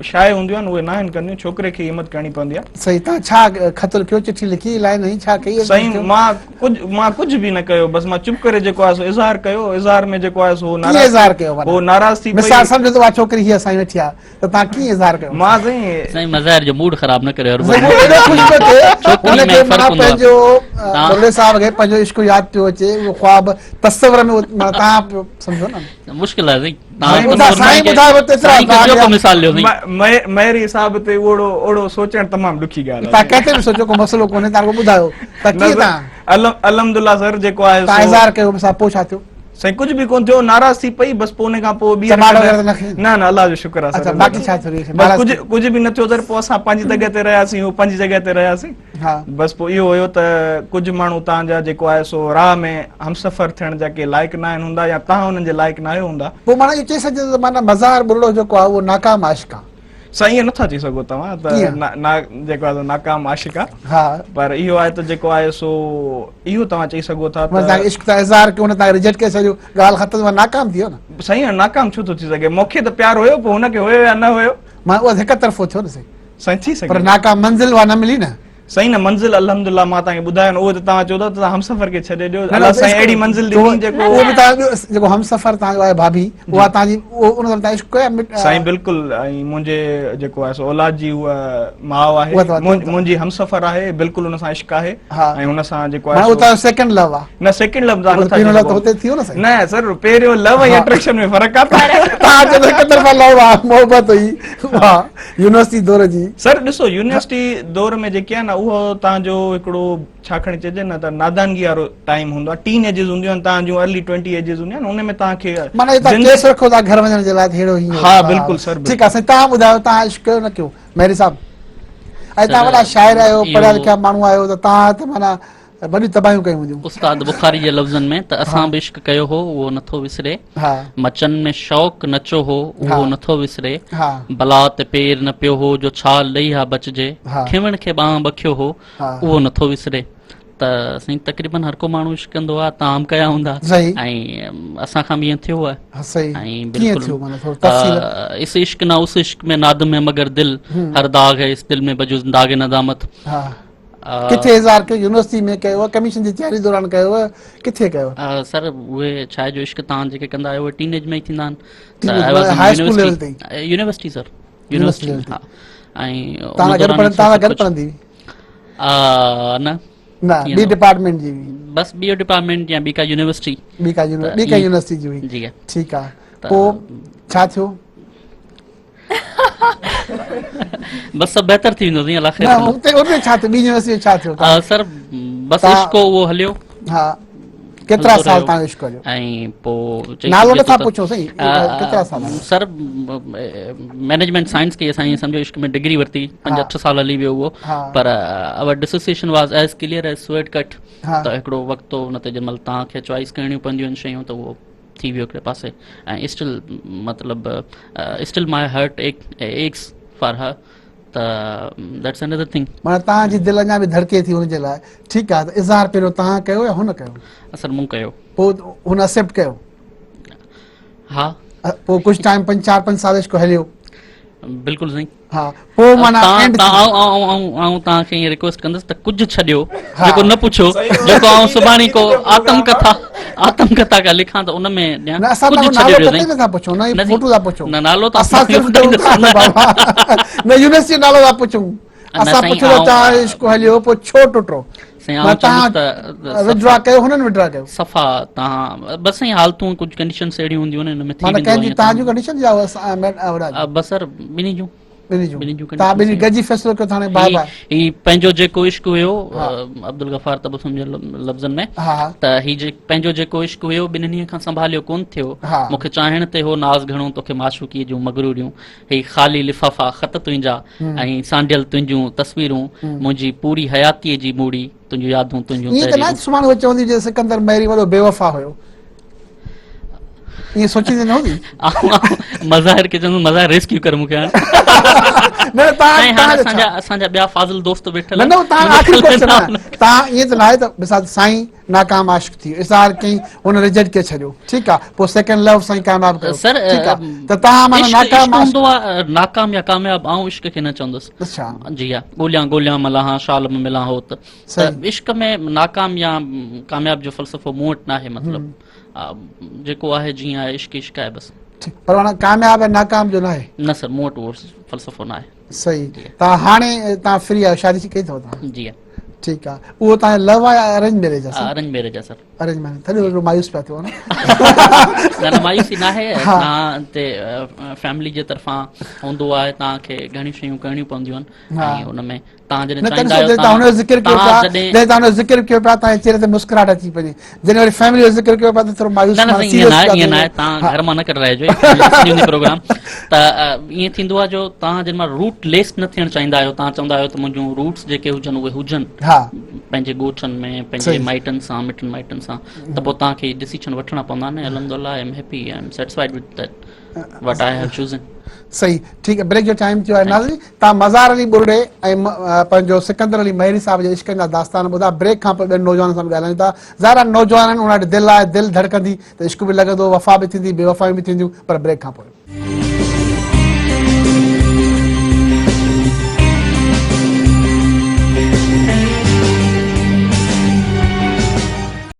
शाये हूंदियूं आहिनि उहे न आहिनि कंदियूं छोकिरे खे हिमत करणी पवंदी आहे सही तव्हां छा ख़त लिखियो चिठी लिखी लाइन ही छा कई साईं मां कुझु बि न कयो बसि मां चुप करे जेको आहे सो इज़हार कयो इज़हार में जेको आहे सो इज़हार कयो वो नाराज़ थी मिसाल सम्झो त उहा छोकिरी हीअ असां वेठी आहे त तव्हां कीअं इज़हार कयो मां साईं मज़ाहिर जो मूड ख़राब न करियो पंहिंजो बोले साहब खे पंहिंजो इश्क यादि पियो अचे उहो ख्वाब तस्वर में तव्हां सम्झो न मुश्किल आहे मेरे हिसाब ते ओड़ो सोचण तमामु ॾुखी ॻाल्हि तव्हां कंहिंखे बि सोचो को मसइलो कोन्हे तव्हां ॿुधायो त कीअं तव्हां अल्हम्दुलिल्लाह सर जेको आहे इज़हार कयो पोइ छा थियो साईं कुझु बि कोन थियो नाराज़ थी पई बसि पोइ उन खां पोइ न अल्लाह जो शुक्र आहे बाक़ी छा थियो कुझु बि न थियो सर पोइ असां पंहिंजी जॻह ते रहियासीं उहो पंहिंजी जॻह ते रहियासीं बसि पोइ इहो हुयो त कुझु माण्हू तव्हांजा जेको आहे सो राह में हमसफ़र थियण जा के लाइक़ न आहिनि हूंदा या तव्हां हुननि जे लाइक़ न आहियो हूंदा पोइ माना इहो चई सघिजे त माना मज़ार बुरो जेको आहे उहो नाकाम आशिक़ आहे साईं ईअं नथा चई सघो तव्हां त जेको आहे नाकाम आशिक़ आहे पर इहो आहे त जेको आहे सो इहो तव्हां चई सघो था इश्क त इज़हार कयो न तव्हां रिजेक्ट करे छॾियो ॻाल्हि ख़तम नाकाम थी वियो न साईं नाकाम छो थो थी सघे मूंखे त प्यार हुयो पोइ हुनखे हुयो या न हुयो मां उहा हिकु तरफ़ो थियो न साईं थी सघे पर नाकाम मंज़िल उहा न मिली न सही न मंज़िल अल्हम्दुलिल्लाह मां तव्हांखे ॿुधायो न, उहो त तव्हां चओ था त तव्हां हमसफ़र खे छॾे ॾियो, अलाह साईं अहिड़ी मंज़िल ॾिनी जेको उहो बि तव्हां जेको हमसफ़र तव्हांजो आहे भाभी, उहा तव्हांजी उन सां तव्हां इश्क कयो साईं बिल्कुलु, ऐं मुंहिंजे जेको आहे सो औलाद जी उहा माउ आहे, उहा तव्हां मुंहिंजी हमसफ़र आहे, बिल्कुलु हुन सां इश्क आहे, हा। ऐं हुन सां जेको माना आहे उहो तव्हांजो सेकंड लव आहे, न सेकंड लव पहिरियों लव त हुते थियो न साईं। न सर, पहिरियों लव ऐं अट्रैक्शन में फ़र्क़ु आहे। तव्हां चओ हिक तरफ़ा लव आहे, मोहबत हुई वाह यूनिवर्सिटी दौर जी। सर ॾिसो यूनिवर्सिटी दौर में जेकी आहे न उहो तव्हांजो हिकिड़ो छा खणी चइजे न त नादानगी वारो टाइम हूंदो आहे, टीन एजिस हूंदियूं आहिनि, तव्हांजूं अर्ली 20 एजिस हूंदियूं आहिनि, हुन में तव्हांखे माना तव्हां केस रखो था घर वञण जे लाइ अहिड़ो ई। हा बिल्कुलु सर। ठीकु आहे साईं, तव्हां ॿुधायो तव्हां इश्क कयो न कयो मेहरी साहब? ऐं तव्हां वॾा शाइर आहियो, पढ़िया लिखिया माण्हू आहियो, त तव्हां त माना वॾियूं तबाहियूं कयूं हूंदियूं। उस्ताद बुखारी जे लफ़्ज़नि में त असां बि इश्क कयो हो, उहो नथो विसरे, मचन में शौक़ नचो हो, उहो नथो विसरे, बला ते पेर न पियो हो जो छाल ॾेई हा बचजे, खिवण खे ॿांह बखियो हो, उहो नथो विसरे। त साईं तक़रीबन हर को माण्हू इश्क कंदो आहे, तव्हां बि कया हूंदा ऐं असां खां बि ईअं थियो आहे। ऐं बिल्कुलु इस इश्क ना उस इश्क में नादम है मगर दिल, हर दाग है इस दिल में बजुज़ दाग नदामत। किथे इज़हार कयो? यूनिवर्सिटी में कयो, कमीशन जी तयारी दौरान कयो, किथे कयो? सर उहे छा आहे जो इश्क तव्हां जेके कंदा आहियो उहे टीनेज में ई थींदा आहिनि। University sir, university. हा, ऐं तव्हां गॾु पढ़ंदी न बी डिपार्टमेंट जी? बस बी डिपार्टमेंट या बी का यूनिवर्सिटी? बी का यूनिवर्सिटी जी हुई। जी ठीकु आहे, पोइ छा थियो? बस सब बेहतर थी वेंदो अलाह ख़ैर। उते छा थियो? बी यूनिवर्सिटी छा थियो? सर बस इश्क उहो हलियो। हा, केतिरा साल तव्हां इश्क कयो? ऐं पोइ नालो नथा पुछो सही, केतिरा साल? सर मैनेजमेंट साइंस की असां सम्झो इश्क में डिग्री वरिती, 5-8 साल हली वियो उहो, पर our dissociation was as clear as sweat cut. त हिकिड़ो वक़्तु हो, न त जंहिंमहिल तव्हांखे चॉइस करणियूं पवंदियूं आहिनि शयूं, त उहो थी वियो हिकिड़े पासे। ऐं स्टिल मतिलबु still my heart x for her, त दैट्स अनदर थिंग। माना तव्हांजी दिलि अञा बि धड़के थी हुनजे लाइ। ठीकु आहे, त इज़हार पहिरियों तव्हां कयो या हुन कयो? सर मूं कयो। पोइ हुन एक्सेप्ट कयो? हा। पोइ कुझु टाइम 4-5 साल इश्क हलियो? बिल्कुलु साईं। हा, पोइ माना तव्हांखे ईअं रिक्वेस्ट कंदुसि त कुझु छॾियो जेको न पुछो, जेको आउं सुभाणे को आत्मकथा का लिखां त उन में कुझु छॾे ॾियो। नथा पुछो न, फोटो था पुछो न, नालो त असां सिर्फ़ न यूनिवर्सिटी नालो था पुछूं, असां पुछो तव्हां इश्क हलियो, पोइ छो टुटो? विड्रॉ कयो, हुननि विड्रॉ कयो? सफ़ा तव्हां बस साईं हालतूं कुझु कंडीशंस अहिड़ियूं हूंदियूं आहिनि, हिन में थी वेंदियूं आहिनि। तव्हांजूं कंडीशन या बस सर ॿिन्ही जूं? तव्हां ॿिन्ही गॾिजी फ़ैसिलो कयो था? ही पंहिंजो जेको इश्क हुयो अब्दुल गफ़ार तबसुम जे लफ़्ज़नि में, त ही पंहिंजो जेको इश्क हुयो ॿिन्हिनि ॾींहं खां संभालियो कोन थियो। मूंखे चाहिण ते हो नाज़ घणो तोखे माशूक़ीअ जूं मगरूरियूं, ही ख़ाली लिफ़ाफ़ा ख़त तुंहिंजा ऐं सांडियल तुंहिंजूं तस्वीरूं, मुंहिंजी पूरी हयातीअ जी मूड़ी तुंहिंजूं यादूं तुंहिंजूं। ईअं त न सुभाणे चवंदी जे सिकंदर मेहरी वॾो बेवफ़ा हुयो, ये सोचींदी न हूंदी? मज़ाहिर के चवंदो मज़ाहिर रेस्क्यू कर मूंखे। न असांजा ॿिया फाज़िल दोस्त वेठल आहिनि। तव्हां ईअं त न आहे त मिसाल साईं नाकाम आशिक़ थी वियो, इज़हार कयईं, हुन रिजेक्ट करे छॾियो, ठीकु आहे, पोइ सेकंड लव साईं कामयाब कयो। सर त तव्हां माना नाकाम या कामयाब आऊं इश्क खे न चवंदुसि। जी हा, ॻोल्हियां मलाहां शाल में मिलां हो, त इश्क में नाकाम या कामयाब जो फ़लसफ़ो मूं वटि न आहे। मतिलबु जेको आहे जीअं आहे, इश्क इश्क आहे बस। पर माना कामयाब ऐं नाकाम जो न आहे? न सर, मूं वटि उहो फ़लसफ़ो न आहे। सही। तव्हां हाणे तव्हां फ्री आहियो, शादी कई अथव तव्हां? जी हा। ठीकु आहे, उहो तव्हां लव आहे या अरेंज मैरिज आहे? अरेंज मैरिज आहे सर। अरेंज मैरिज, तॾहिं मायूस पिया थियो न? न मायूसी न आहे, तव्हां ते फैमिली जे तरफ़ां हूंदो आहे, तव्हांखे घणियूं शयूं करणियूं पवंदियूं आहिनि, ऐं हुन में तव्हां जॾहिं चाहींदा आहियो तव्हां ज़िक्र कयो पिया, तव्हांजे चेहरे ते मुस्कुराहट अची पई, जॾहिं वरी फैमिली जो ज़िक्र कयो पिया त थोरो मायूस। ईअं न आहे, तव्हां घर मां न करे रहिजो प्रोग्राम। त ईअं थींदो आहे जो तव्हां जंहिं महिल रूट लेस न थियणु चाहींदा आहियो, तव्हां चवंदा आहियो त मुंहिंजूं रूट्स जेके हुजनि उहे हुजनि पंहिंजे ॻोठनि में, पंहिंजे माइटनि सां, मिटनि माइटनि सां, त पोइ तव्हांखे डिसीजन वठणा पवंदा आहिनि। अल्हम्दुलिल्लाह I am happy, I am satisfied with that what I have chosen. सही, ठीकु आहे, ब्रेक जो टाइम थियो आहे। नाज़रीन, तव्हां मज़ार अली बुर्डे ऐं पंहिंजो सिकंदर अली मेहरी साहब जे इश्क जा दास्तान ॿुधा। ब्रेक खां पोइ ॿियनि नौजवाननि सां ॻाल्हायूं था। ज़ाहिर आहे नौजवान आहिनि, उन वटि दिलि आहे, दिलि धड़कंदी त इश्क बि लॻंदो, वफ़ा बि थींदी, बेवफ़ायूं बि थींदियूं, पर ब्रेक खां पोइ।